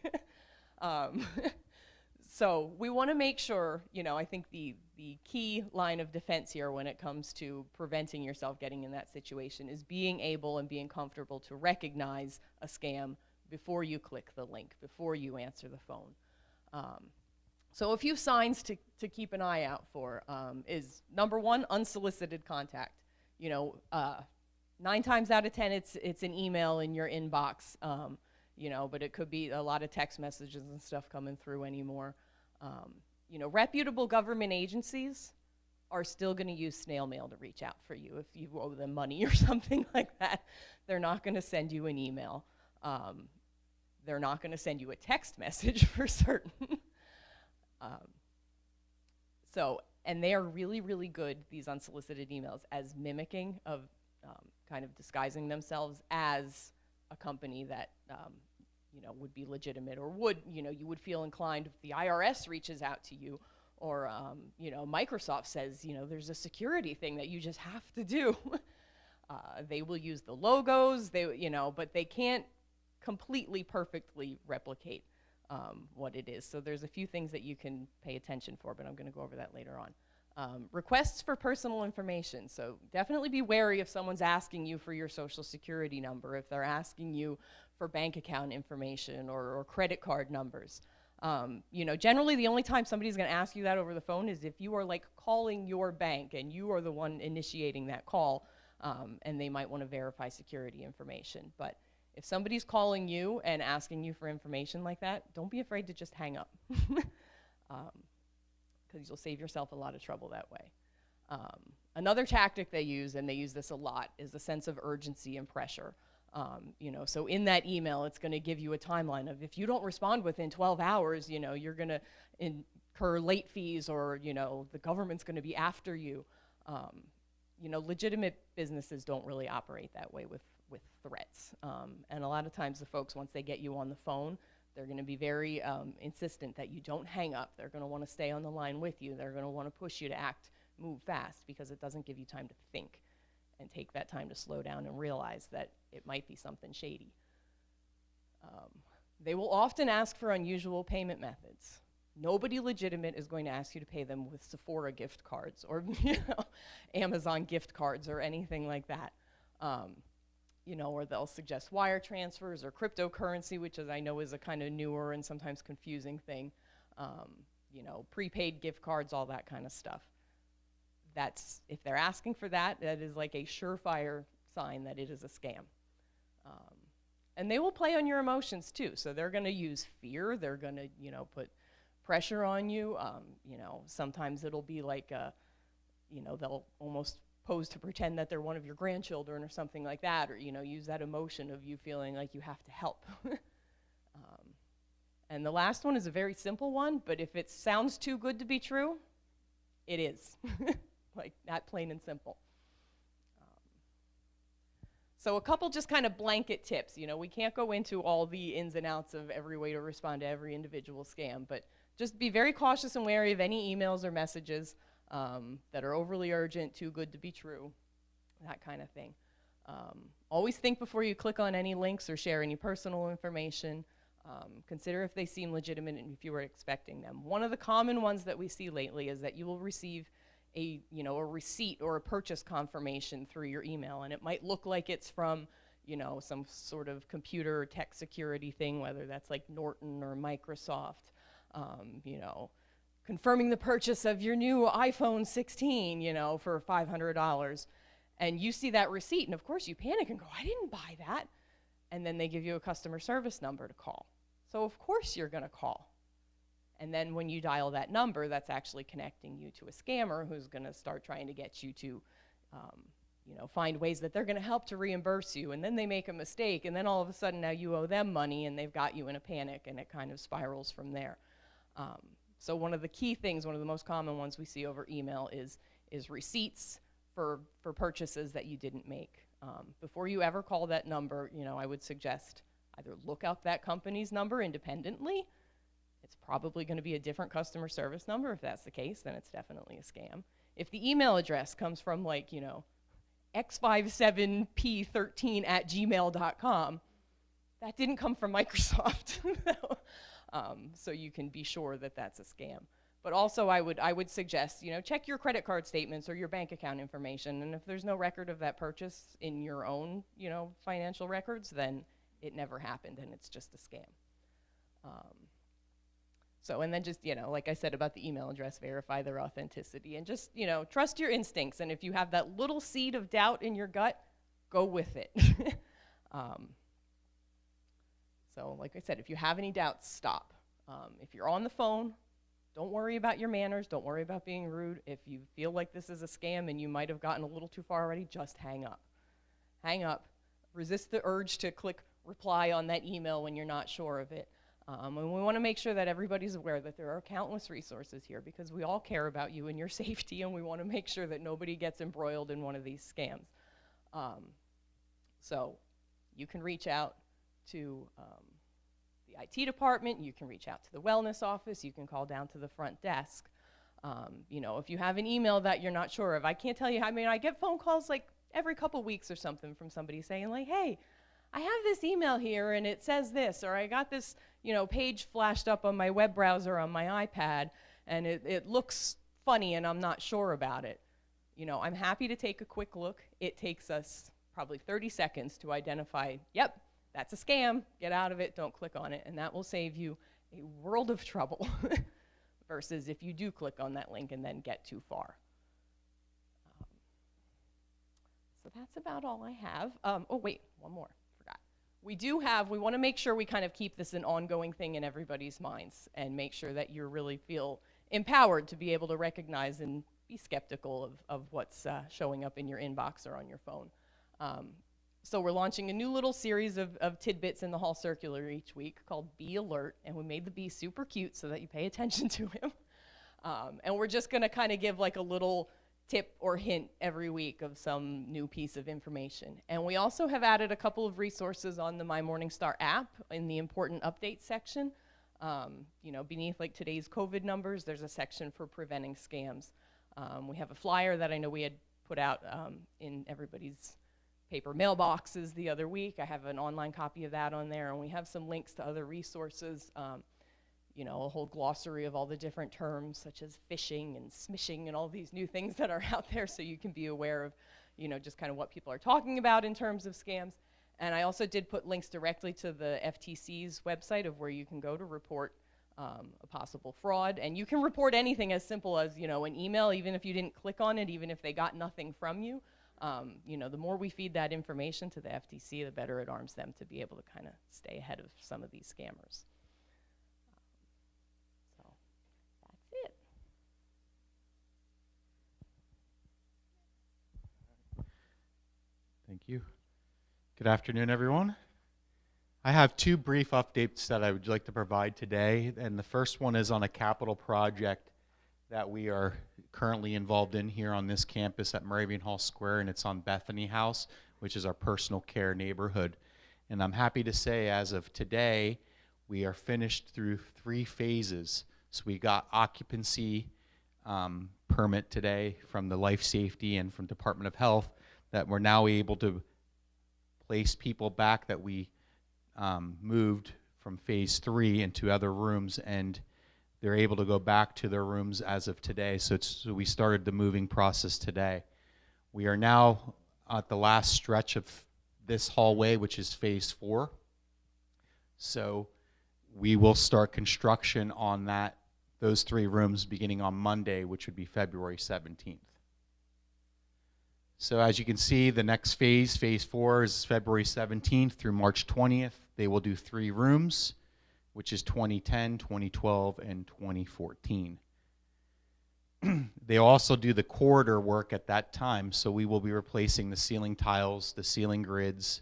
So we want to make sure, you know, I think the key line of defense here when it comes to preventing yourself getting in that situation is being able and being comfortable to recognize a scam before you click the link, before you answer the phone. So a few signs to keep an eye out for is, number one, unsolicited contact. You know, 9 times out of 10, it's an email in your inbox, you know, but it could be a lot of text messages and stuff coming through anymore. You know, reputable government agencies are still going to use snail mail to reach out for you if you owe them money or something like that. They're not going to send you an email. They're not going to send you a text message for certain. And they are really, really good, these unsolicited emails, as mimicking of kind of disguising themselves as a company that you know, would be legitimate, or would, you know, you would feel inclined if the IRS reaches out to you, or you know, Microsoft says, you know, there's a security thing that you just have to do. They will use the logos, you know, but they can't completely perfectly replicate what it is. So there's a few things that you can pay attention for, but I'm going to go over that later on. Requests for personal information. So definitely be wary if someone's asking you for your social security number, if they're asking you for bank account information or credit card numbers. You know, generally the only time somebody's going to ask you that over the phone is if you are like calling your bank and you are the one initiating that call, and they might want to verify security information. But if somebody's calling you and asking you for information like that, don't be afraid to just hang up, because you'll save yourself a lot of trouble that way. Another tactic they use, and they use this a lot, is the sense of urgency and pressure. You know, so in that email, it's going to give you a timeline of if you don't respond within 12 hours, you know, you're going to incur late fees, or, you know, the government's going to be after you. You know, legitimate businesses don't really operate that way with threats. And a lot of times the folks, once they get you on the phone, they're going to be very insistent that you don't hang up. They're going to want to stay on the line with you. They're going to want to push you to move fast, because it doesn't give you time to think and take that time to slow down and realize that it might be something shady. They will often ask for unusual payment methods. Nobody legitimate is going to ask you to pay them with Sephora gift cards or, you know, Amazon gift cards or anything like that. You know, or they'll suggest wire transfers or cryptocurrency, which I know is a kind of newer and sometimes confusing thing. You know, prepaid gift cards, all that kind of stuff. That's, if they're asking for that, that is like a surefire sign that it is a scam. And they will play on your emotions too. So they're going to use fear. They're going to, you know, put pressure on you. You know, sometimes it'll be like, you know, they'll almost pose to pretend that they're one of your grandchildren or something like that, or, you know, use that emotion of you feeling like you have to help. And the last one is a very simple one, but if it sounds too good to be true, it is. Like that, plain and simple. So a couple just kind of blanket tips. You know, we can't go into all the ins and outs of every way to respond to every individual scam, but just be very cautious and wary of any emails or messages. that are overly urgent, too good to be true, that kind of thing. Always think before you click on any links or share any personal information. Consider if they seem legitimate and if you were expecting them. One of the common ones that we see lately is that you will receive a receipt or a purchase confirmation through your email, and it might look like it's from, some sort of computer tech security thing, whether that's like Norton or Microsoft, confirming the purchase of your new iPhone 16, for $500. And you see that receipt, and of course you panic and go, I didn't buy that. And then they give you a customer service number to call. So of course you're gonna call. And then when you dial that number, that's actually connecting you to a scammer who's gonna start trying to get you to, find ways that they're gonna help to reimburse you. And then they make a mistake, and then all of a sudden now you owe them money, and they've got you in a panic, and it kind of spirals from there. So one of the key things, one of the most common ones we see over email is receipts for purchases that you didn't make. Before you ever call that number, I would suggest either look up that company's number independently. It's probably going to be a different customer service number. If that's the case, then it's definitely a scam. If the email address comes from x57p13@gmail.com, that didn't come from Microsoft. So you can be sure that that's a scam. But also I would suggest, check your credit card statements or your bank account information, and if there's no record of that purchase in your own, financial records, then it never happened and it's just a scam. And then just, like I said about the email address, verify their authenticity, and just, trust your instincts, and if you have that little seed of doubt in your gut, go with it. So like I said, if you have any doubts, stop. If you're on the phone, don't worry about your manners. Don't worry about being rude. If you feel like this is a scam and you might have gotten a little too far already, just hang up. Hang up. Resist the urge to click reply on that email when you're not sure of it. And we want to make sure that everybody's aware that there are countless resources here, because we all care about you and your safety, and we want to make sure that nobody gets embroiled in one of these scams. So you can reach out to the IT department, you can reach out to the wellness office, you can call down to the front desk. If you have an email that you're not sure of, I can't tell you, I get phone calls like every couple weeks or something from somebody saying like, hey, I have this email here and it says this, or I got this, page flashed up on my web browser on my iPad and it looks funny and I'm not sure about it. I'm happy to take a quick look. It takes us probably 30 seconds to identify, yep, that's a scam, get out of it, don't click on it, and that will save you a world of trouble versus if you do click on that link and then get too far. So that's about all I have. Oh wait, one more, forgot. We want to make sure we kind of keep this an ongoing thing in everybody's minds and make sure that you really feel empowered to be able to recognize and be skeptical of what's showing up in your inbox or on your phone. So we're launching a new little series of tidbits in the hall circular each week called Be Alert, and we made the bee super cute so that you pay attention to him. And we're just going to kind of give like a little tip or hint every week of some new piece of information. And we also have added a couple of resources on the My Morningstar app in the important updates section. Beneath like today's COVID numbers, there's a section for preventing scams. We have a flyer that I know we had put out in everybody's paper mailboxes the other week. I have an online copy of that on there, and we have some links to other resources, a whole glossary of all the different terms such as phishing and smishing and all these new things that are out there, so you can be aware of, just kind of what people are talking about in terms of scams. And I also did put links directly to the FTC's website of where you can go to report a possible fraud. And you can report anything as simple as, an email, even if you didn't click on it, even if they got nothing from you. The more we feed that information to the FTC, the better it arms them to be able to kind of stay ahead of some of these scammers. So that's it. Thank you. Good afternoon, everyone. I have two brief updates that I would like to provide today, and the first one is on a capital project that we are currently involved in here on this campus at Moravian Hall Square, and it's on Bethany House, which is our personal care neighborhood. And I'm happy to say, as of today, we are finished through 3 phases. So we got occupancy permit today from the Life Safety and from Department of Health that we're now able to place people back that we moved from phase 3 into other rooms, and they're able to go back to their rooms as of today. So we started the moving process today. We are now at the last stretch of this hallway, which is phase 4. So we will start construction on those 3 rooms beginning on Monday, which would be February 17th. So as you can see, the next phase, phase 4, is February 17th through March 20th. They will do 3 rooms, which is 2010, 2012, and 2014. They also do the corridor work at that time, so we will be replacing the ceiling tiles, the ceiling grids,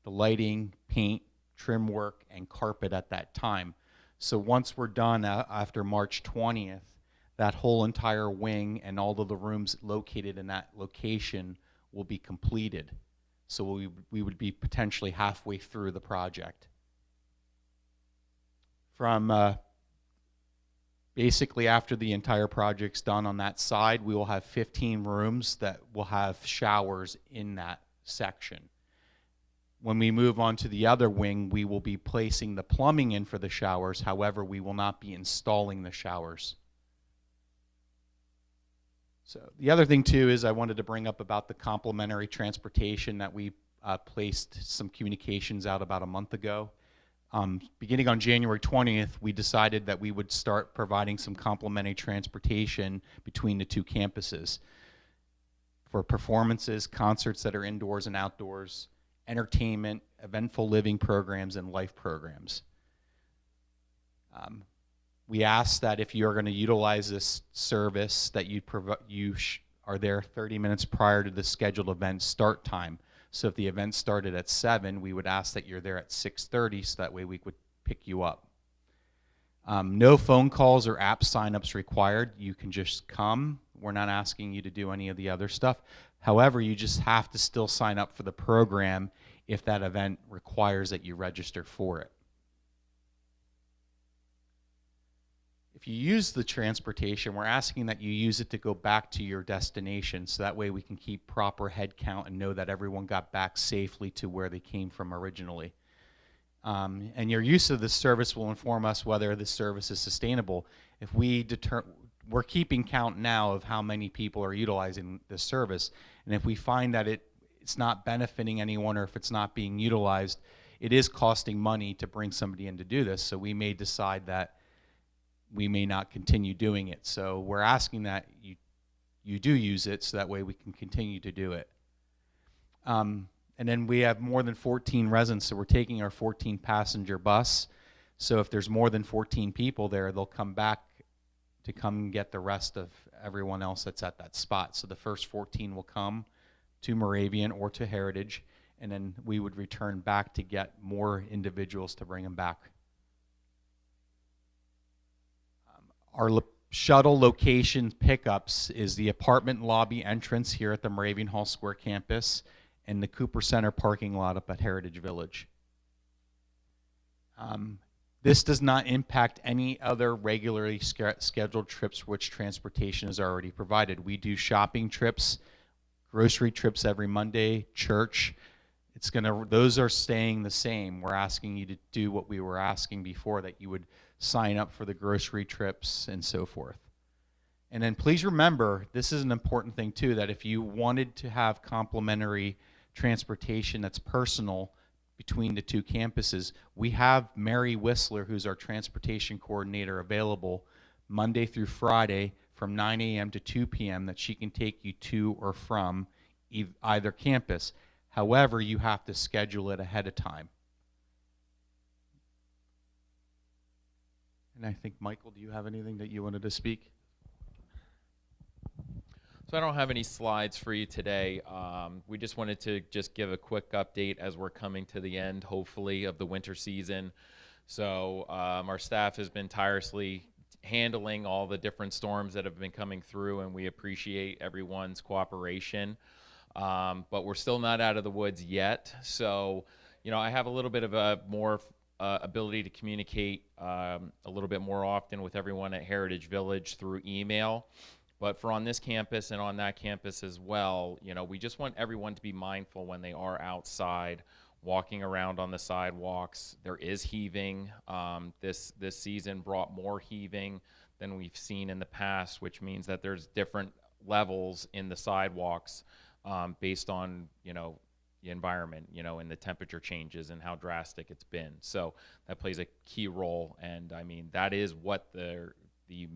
the lighting, paint, trim work, and carpet at that time. So once we're done after March 20th, that whole entire wing and all of the rooms located in that location will be completed. So we would be potentially halfway through the project. From basically after the entire project's done on that side, we will have 15 rooms that will have showers in that section. When we move on to the other wing, we will be placing the plumbing in for the showers. However, we will not be installing the showers. So the other thing too is I wanted to bring up about the complimentary transportation that we placed some communications out about a month ago. Beginning on January 20th, we decided that we would start providing some complimentary transportation between the 2 campuses for performances, concerts that are indoors and outdoors, entertainment, eventful living programs, and life programs. We ask that if you're going to utilize this service, that you are there 30 minutes prior to the scheduled event start time. So if the event started at 7, we would ask that you're there at 6:30, so that way we could pick you up. No phone calls or app signups required. You can just come. We're not asking you to do any of the other stuff. However, you just have to still sign up for the program if that event requires that you register for it. If you use the transportation, we're asking that you use it to go back to your destination, so that way we can keep proper head count and know that everyone got back safely to where they came from originally. And your use of this service will inform us whether this service is sustainable. If we're keeping count now of how many people are utilizing this service, and if we find that it's not benefiting anyone, or if it's not being utilized, it is costing money to bring somebody in to do this, so we may decide that we may not continue doing it. So we're asking that you do use it, so that way we can continue to do it. And then we have more than 14 residents, so we're taking our 14 passenger bus. So if there's more than 14 people there, they'll come back to come get the rest of everyone else that's at that spot. So the first 14 will come to Moravian or to Heritage, and then we would return back to get more individuals to bring them back. Our shuttle location pickups is the apartment lobby entrance here at the Moravian Hall Square campus and the Cooper Center parking lot up at Heritage Village. This does not impact any other regularly scheduled trips for which transportation is already provided. We do shopping trips, grocery trips every Monday, church. Those are staying the same. We're asking you to do what we were asking before, that you would sign up for the grocery trips and so forth. And then please remember, this is an important thing too, that if you wanted to have complimentary transportation that's personal between the 2 campuses, we have Mary Whistler, who's our transportation coordinator, available Monday through Friday from 9 a.m. to 2 p.m. that she can take you to or from either campus. However, you have to schedule it ahead of time. And I think, Michael, do you have anything that you wanted to speak? So I don't have any slides for you today. We just wanted to just give a quick update as we're coming to the end, hopefully, of the winter season. So our staff has been tirelessly handling all the different storms that have been coming through, and we appreciate everyone's cooperation. But we're still not out of the woods yet. So, I have a little bit of a more ability to communicate a little bit more often with everyone at Heritage Village through email. But for on this campus and on that campus as well, you know, we just want everyone to be mindful when they are outside, walking around on the sidewalks. There is heaving. This season brought more heaving than we've seen in the past, which means that there's different levels in the sidewalks based on, you know, the environment, you know, and the temperature changes and how drastic it's been. So that plays a key role. And I mean, that is what the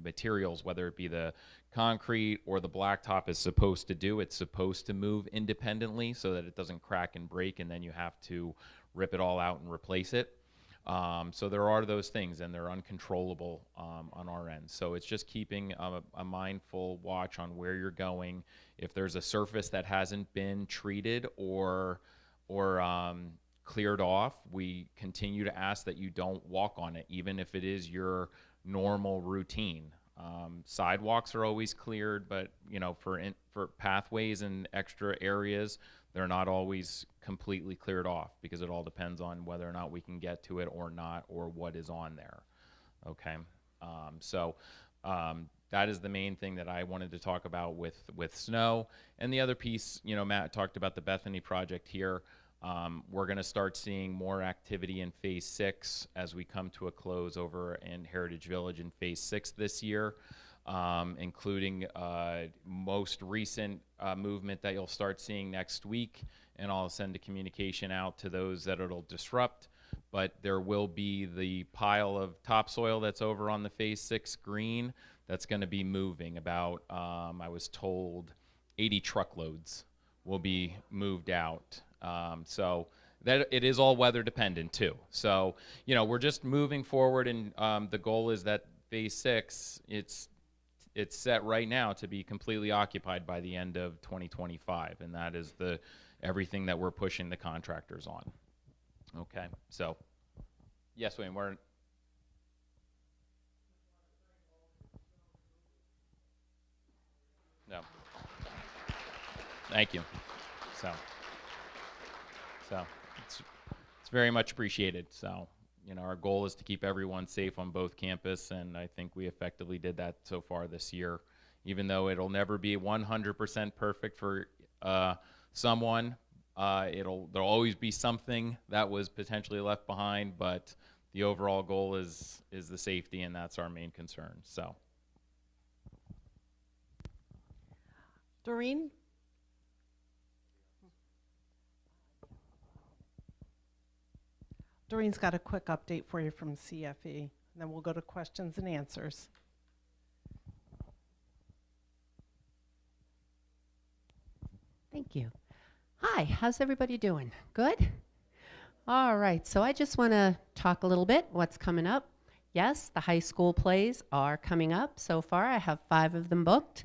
materials, whether it be the concrete or the blacktop, is supposed to do. It's supposed to move independently so that it doesn't crack and break, and then you have to rip it all out and replace it. So there are those things, and they're uncontrollable on our end. So it's just keeping a mindful watch on where you're going. If there's a surface that hasn't been treated or cleared off, we continue to ask that you don't walk on it, even if it is your normal routine. Sidewalks are always cleared, but you know, for pathways and extra areas, they're not always completely cleared off, because it all depends on whether or not we can get to it or not, or what is on there. Okay, that is the main thing that I wanted to talk about with snow. And the other piece, you know, Matt talked about the Bethany project here. We're going to start seeing more activity in Phase 6 as we come to a close over in Heritage Village in Phase 6 this year, including most recent movement that you'll start seeing next week. And I'll send a communication out to those that it'll disrupt. But there will be the pile of topsoil that's over on the Phase 6 green that's going to be moving. About, I was told, 80 truckloads will be moved out. So that it is all weather dependent too. So, you know, we're just moving forward, and the goal is that Phase 6, it's set right now to be completely occupied by the end of 2025, and that is everything that we're pushing the contractors on. Okay, so yes, Wayne, we're. No. Thank you. So it's very much appreciated. So, you know, our goal is to keep everyone safe on both campus, and I think we effectively did that so far this year. Even though it'll never be 100% perfect for someone, there'll always be something that was potentially left behind, but the overall goal is the safety, and that's our main concern. So, Doreen? Doreen's got a quick update for you from CFE, and then we'll go to questions and answers. Thank you. Hi, how's everybody doing? Good? All right, so I just want to talk a little bit what's coming up. Yes, the high school plays are coming up. So far, I have 5 of them booked.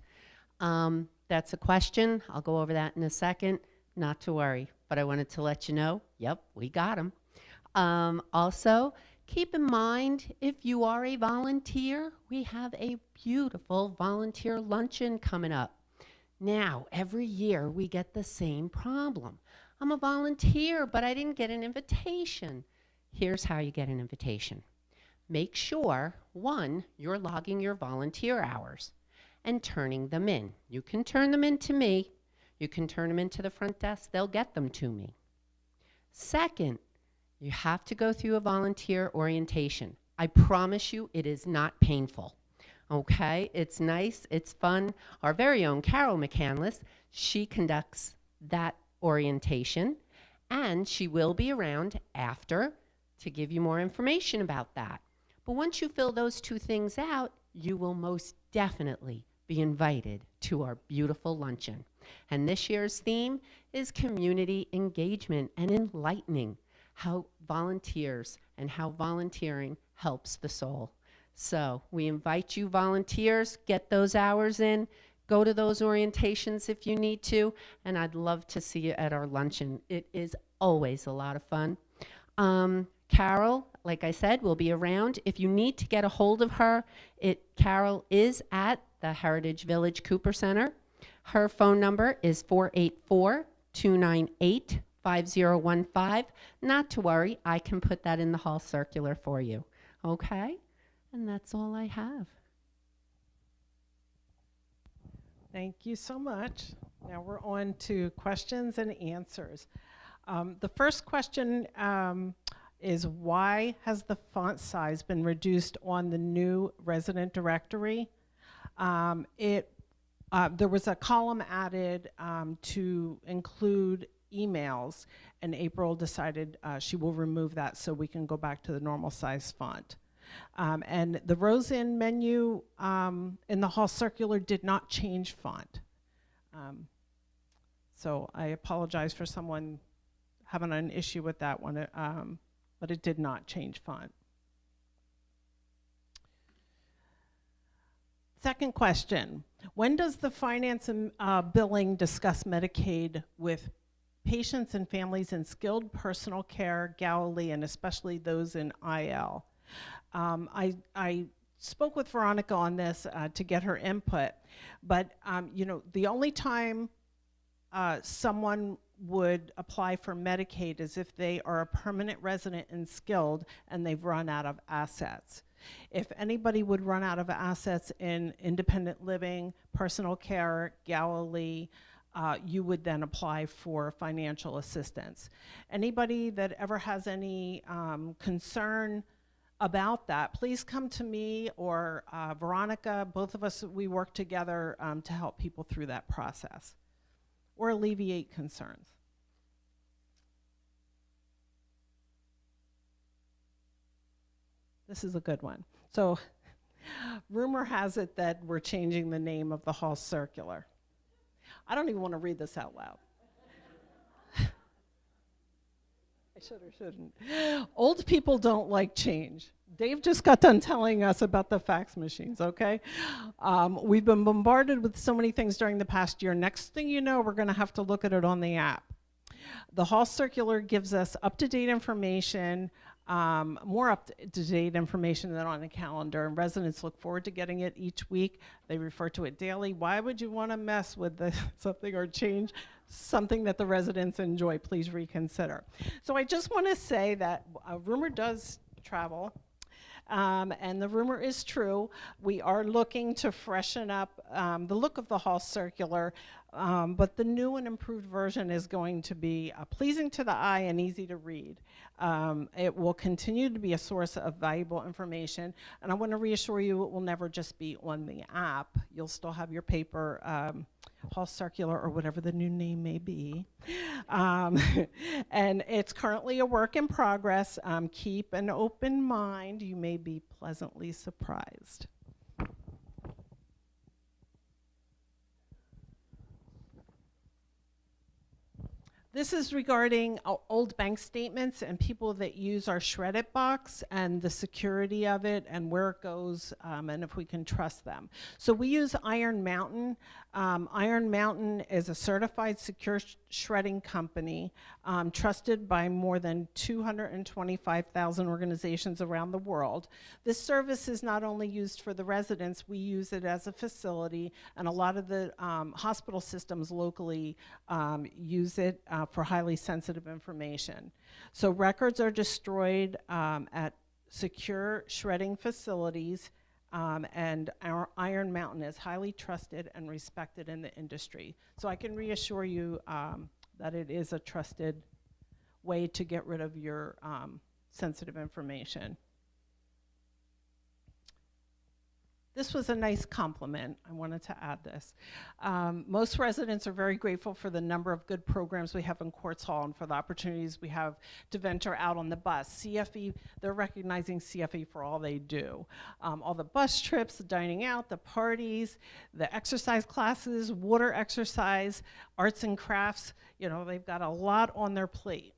That's a question. I'll go over that in a second. Not to worry, but I wanted to let you know, yep, we got them. Also, keep in mind, if you are a volunteer, we have a beautiful volunteer luncheon coming up. Now, every year we get the same problem. I'm a volunteer, but I didn't get an invitation. Here's how you get an invitation. Make sure, 1, you're logging your volunteer hours and turning them in. You can turn them in to me. You can turn them into the front desk. They'll get them to me. Second, you have to go through a volunteer orientation. I promise you it is not painful. Okay, it's nice, it's fun. Our very own Carol McCandless, she conducts that orientation, and she will be around after to give you more information about that. But once you fill those 2 things out, you will most definitely be invited to our beautiful luncheon. And this year's theme is community engagement and enlightening how volunteers and how volunteering helps the soul. So we invite you volunteers, get those hours in, go to those orientations if you need to, and I'd love to see you at our luncheon. It is always a lot of fun. Carol, like I said, will be around. If you need to get a hold of her, Carol is at the Heritage Village Cooper Center. Her phone number is 484-298-5015. Not to worry, I can put that in the hall circular for you. Okay? And that's all I have. Thank you so much. Now we're on to questions and answers. The first question is, why has the font size been reduced on the new resident directory? There was a column added to include emails, and April decided she will remove that so we can go back to the normal size font. And the Rose-In menu in the hall circular did not change font. So I apologize for someone having an issue with that one, but it did not change font. Second question, when does the finance and billing discuss Medicaid with patients and families in skilled personal care, Galilee, and especially those in IL? I spoke with Veronica on this to get her input, but you know, the only time someone would apply for Medicaid is if they are a permanent resident in skilled and they've run out of assets. If anybody would run out of assets in independent living, personal care, Galilee, you would then apply for financial assistance. Anybody that ever has any concern about that, please come to me or Veronica. Both of us, we work together to help people through that process or alleviate concerns. This is a good one. So rumor has it that we're changing the name of the hall circular. I don't even want to read this out loud. I should or shouldn't. Old people don't like change. Dave just got done telling us about the fax machines, okay? We've been bombarded with so many things during the past year. Next thing you know, we're going to have to look at it on the app. The hall circular gives us up-to-date information, more up-to-date information than on the calendar, and residents look forward to getting it each week. They refer to it daily. Why would you want to mess with something or change something that the residents enjoy? Please reconsider. So I just want to say that rumor does travel. And the rumor is true. We are looking to freshen up the look of the hall circular, but the new and improved version is going to be pleasing to the eye and easy to read. It will continue to be a source of valuable information, and I want to reassure you it will never just be on the app. You'll still have your paper hall circular or whatever the new name may be. And it's currently a work in progress. Keep an open mind. You may be pleasantly surprised. This is regarding old bank statements and people that use our Shred-it box and the security of it and where it goes and if we can trust them. So we use Iron Mountain. Iron Mountain is a certified secure shredding company trusted by more than 225,000 organizations around the world. This service is not only used for the residents, we use it as a facility, and a lot of the hospital systems locally use it for highly sensitive information. So records are destroyed at secure shredding facilities, and our Iron Mountain is highly trusted and respected in the industry. So I can reassure you that it is a trusted way to get rid of your sensitive information. This was a nice compliment. I wanted to add this. Most residents are very grateful for the number of good programs we have in Quartz Hall and for the opportunities we have to venture out on the bus. CFE, they're recognizing CFE for all they do. All the bus trips, the dining out, the parties, the exercise classes, water exercise, arts and crafts. You know, they've got a lot on their plate.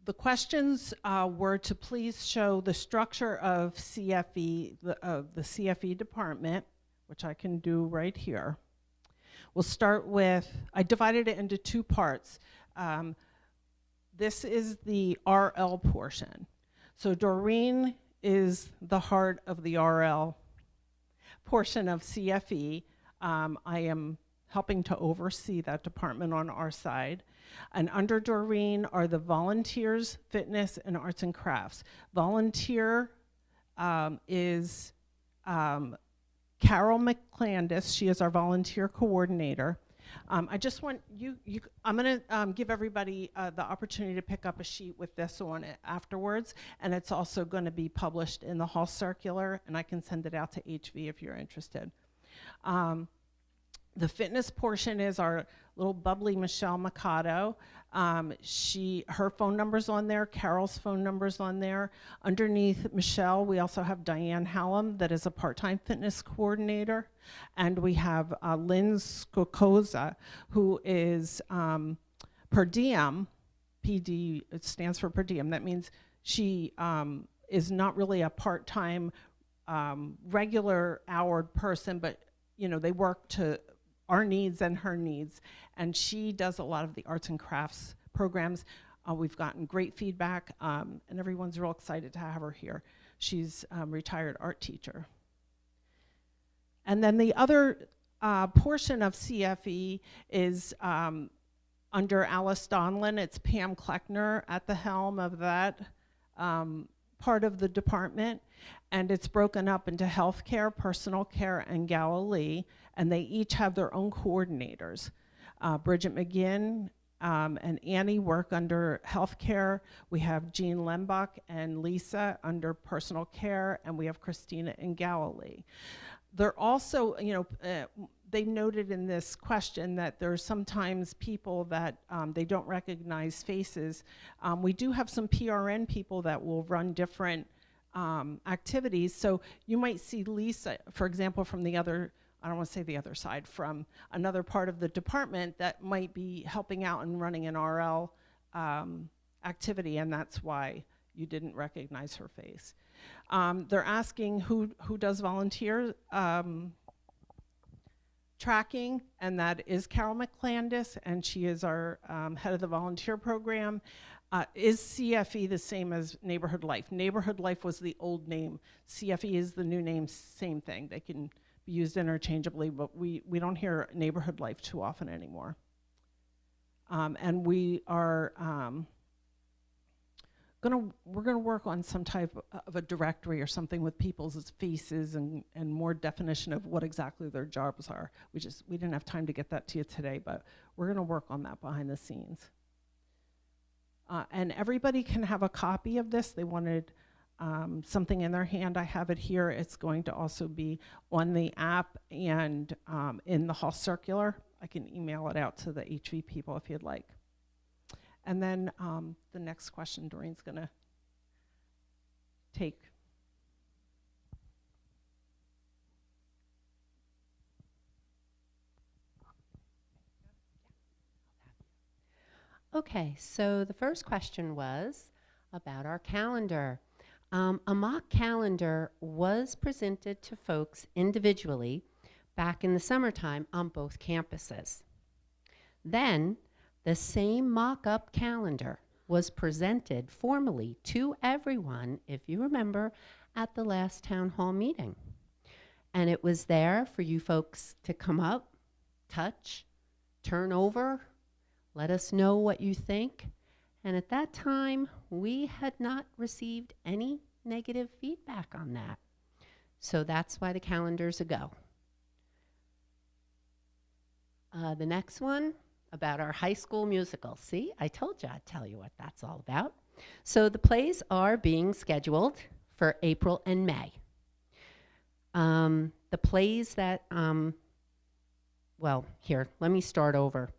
The questions were to please show the structure of CFE, the CFE department, which I can do right here. We'll start with, I divided it into two parts. This is the RL portion. So Doreen is the heart of the RL portion of CFE. I am helping to oversee that department on our side. And under Doreen are the volunteers, fitness, and arts and crafts. Volunteer is Carol McClandis. She is our volunteer coordinator. I just want I'm going to give everybody the opportunity to pick up a sheet with this on it afterwards, and it's also going to be published in the Hall Circular, and I can send it out to HV if you're interested. The fitness portion is our little bubbly Michelle Mikado. Her phone number's on there, Carol's phone number's on there. Underneath Michelle, we also have Diane Hallam, that is a part-time fitness coordinator. And we have Lynn Skokoza, who is per diem, PD, it stands for per diem. That means she is not really a part-time, regular houred person, but they work to our needs and her needs. And she does a lot of the arts and crafts programs. We've gotten great feedback, and everyone's real excited to have her here. She's a retired art teacher. And then the other portion of CFE is under Alice Donlin. It's Pam Kleckner at the helm of that part of the department. And it's broken up into healthcare, personal care, and Galilee. And they each have their own coordinators. Bridget McGinn and Annie work under healthcare. We have Jean Lembach and Lisa under personal care, and we have Christina in Galilee. They're also, they noted in this question that there's sometimes people that they don't recognize faces. We do have some PRN people that will run different activities. So you might see Lisa, for example, from the other, I don't want to say the other side, from another part of the department that might be helping out and running an RL activity, and that's why you didn't recognize her face. They're asking who does volunteer tracking, and that is Carol McClandis, and she is our head of the volunteer program. Is CFE the same as Neighborhood Life? Neighborhood Life was the old name. CFE is the new name, same thing. They can be used interchangeably, but we don't hear Neighborhood Life too often anymore. And we are we're gonna work on some type of a directory or something with people's faces and more definition of what exactly their jobs are. We didn't have time to get that to you today, but we're gonna work on that behind the scenes. And everybody can have a copy of this. They wanted something in their hand. I have it here. It's going to also be on the app and in the Hall Circular. I can email it out to the HV people if you'd like. And then the next question Doreen's gonna take. Okay, so the first question was about our calendar. A mock calendar was presented to folks individually back in the summertime on both campuses. Then the same mock-up calendar was presented formally to everyone, if you remember, at the last town hall meeting. And it was there for you folks to come up, touch, turn over, let us know what you think. And at that time, we had not received any negative feedback on that. So that's why the calendar's a go. The next one, about our high school musical. See, I told you I'd tell you what that's all about. So the plays are being scheduled for April and May. The plays that, well, here, let me start over.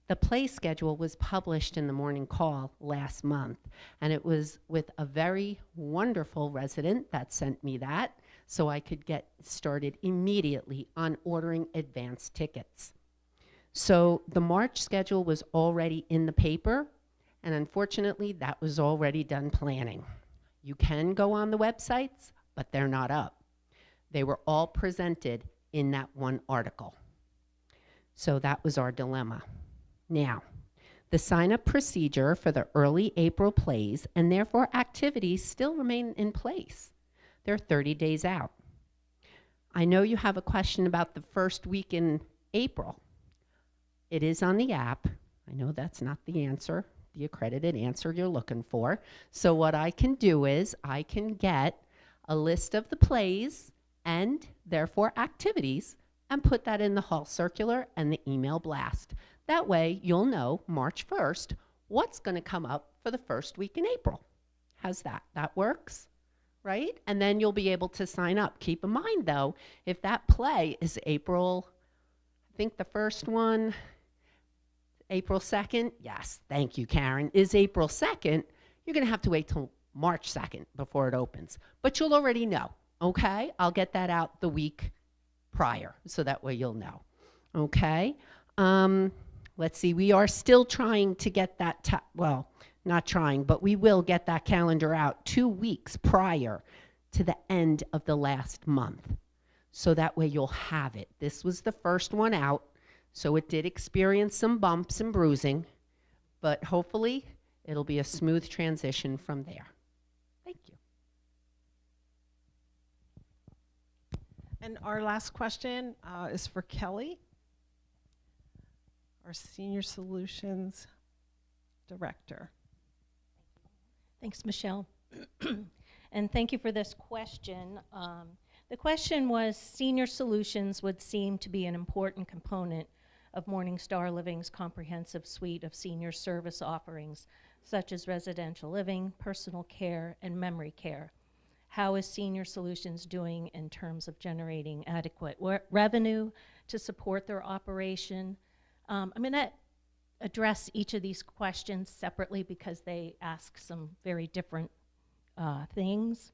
The play schedule was published in the Morning Call last month, and it was with a very wonderful resident that sent me that, so I could get started immediately on ordering advance tickets. So the March schedule was already in the paper, and unfortunately, that was already done planning. You can go on the websites, but they're not up. They were all presented in that one article. So that was our dilemma. Now, the sign-up procedure for the early April plays and therefore activities still remain in place. They're 30 days out. I know you have a question about the first week in April. It is on the app. I know that's not the answer, the accredited answer you're looking for. So what I can do is I can get a list of the plays and therefore activities, and put that in the hall circular and the email blast. That way you'll know March 1st what's going to come up for the first week in April. How's that? That works, right? And then you'll be able to sign up. Keep in mind though, if that play is April, I think the first one, April 2nd, yes, thank you, Karen, is April 2nd, you're going to have to wait till March 2nd before it opens. But you'll already know, okay? I'll get that out the week prior, so that way you'll know, okay? Let's see, we are still trying to get that, well, not trying, but we will get that calendar out 2 weeks prior to the end of the last month. So that way you'll have it. This was the first one out, so it did experience some bumps and bruising, but hopefully it'll be a smooth transition from there. Thank you. And our last question is for Kelly, our Senior Solutions Director. Thanks, Michelle. And thank you for this question. The question was, senior solutions would seem to be an important component of Morningstar Living's comprehensive suite of senior service offerings, such as residential living, personal care, and memory care. How is Senior Solutions doing in terms of generating adequate revenue to support their operation? I'm going to address each of these questions separately because they ask some very different things.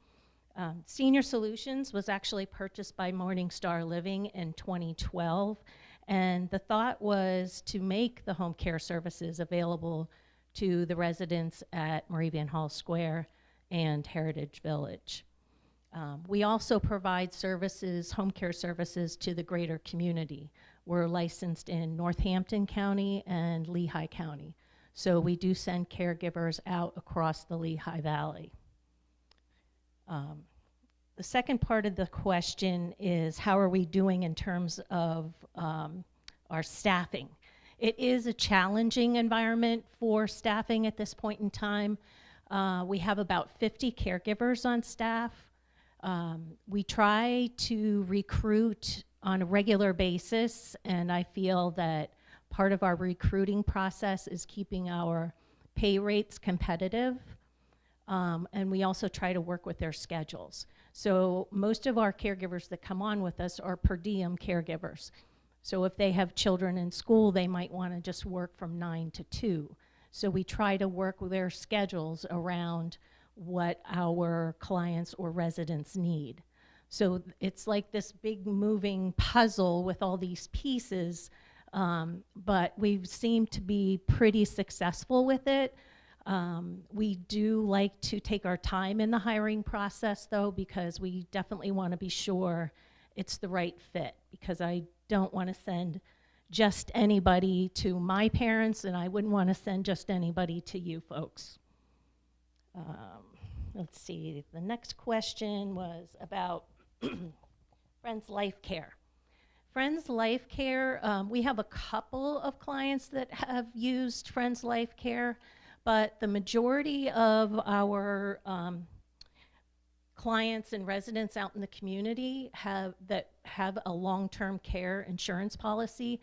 Senior Solutions was actually purchased by Morningstar Living in 2012, and the thought was to make the home care services available to the residents at Moravian Hall Square and Heritage Village. We also provide services, home care services, to the greater community. We're licensed in Northampton County and Lehigh County, so we do send caregivers out across the Lehigh Valley. The second part of the question is, how are we doing in terms of our staffing? It is a challenging environment for staffing at this point in time. We have about 50 caregivers on staff. We try to recruit on a regular basis, and I feel that part of our recruiting process is keeping our pay rates competitive. And we also try to work with their schedules. So most of our caregivers that come on with us are per diem caregivers. So if they have children in school, they might want to just work from 9 to 2. So we try to work with their schedules around what our clients or residents need. So it's like this big moving puzzle with all these pieces, but we seem to be pretty successful with it. We do like to take our time in the hiring process, though, because we definitely want to be sure it's the right fit, because I don't want to send just anybody to my parents, and I wouldn't want to send just anybody to you folks. Let's see, the next question was about Friends Life Care. Friends Life Care, we have a couple of clients that have used Friends Life Care, but the majority of our clients and residents out in the community have a long-term care insurance policy.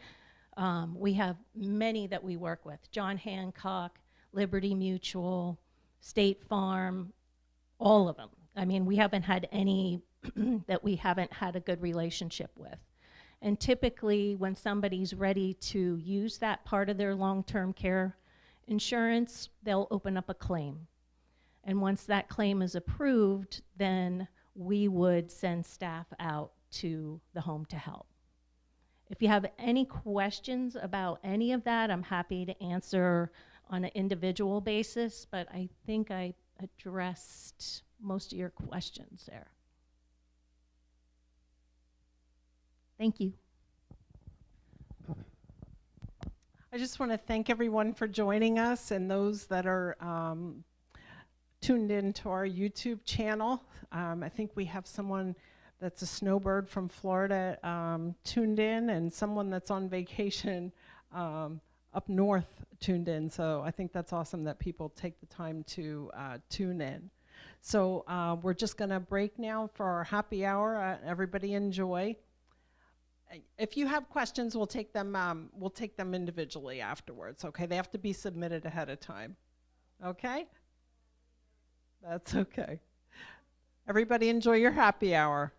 We have many that we work with: John Hancock, Liberty Mutual, State Farm, all of them. I mean, we haven't had any that we haven't had a good relationship with. And typically, when somebody's ready to use that part of their long-term care insurance, they'll open up a claim. And once that claim is approved, then we would send staff out to the home to help. If you have any questions about any of that, I'm happy to answer on an individual basis, but I think I addressed most of your questions there. Thank you. I just want to thank everyone for joining us, and those that are tuned in to our YouTube channel. I think we have someone that's a snowbird from Florida tuned in, and someone that's on vacation up north tuned in. So I think that's awesome that people take the time to tune in. So we're just going to break now for our happy hour. Everybody enjoy. If you have questions, we'll take them individually afterwards, okay? They have to be submitted ahead of time, okay? That's okay. Everybody enjoy your happy hour.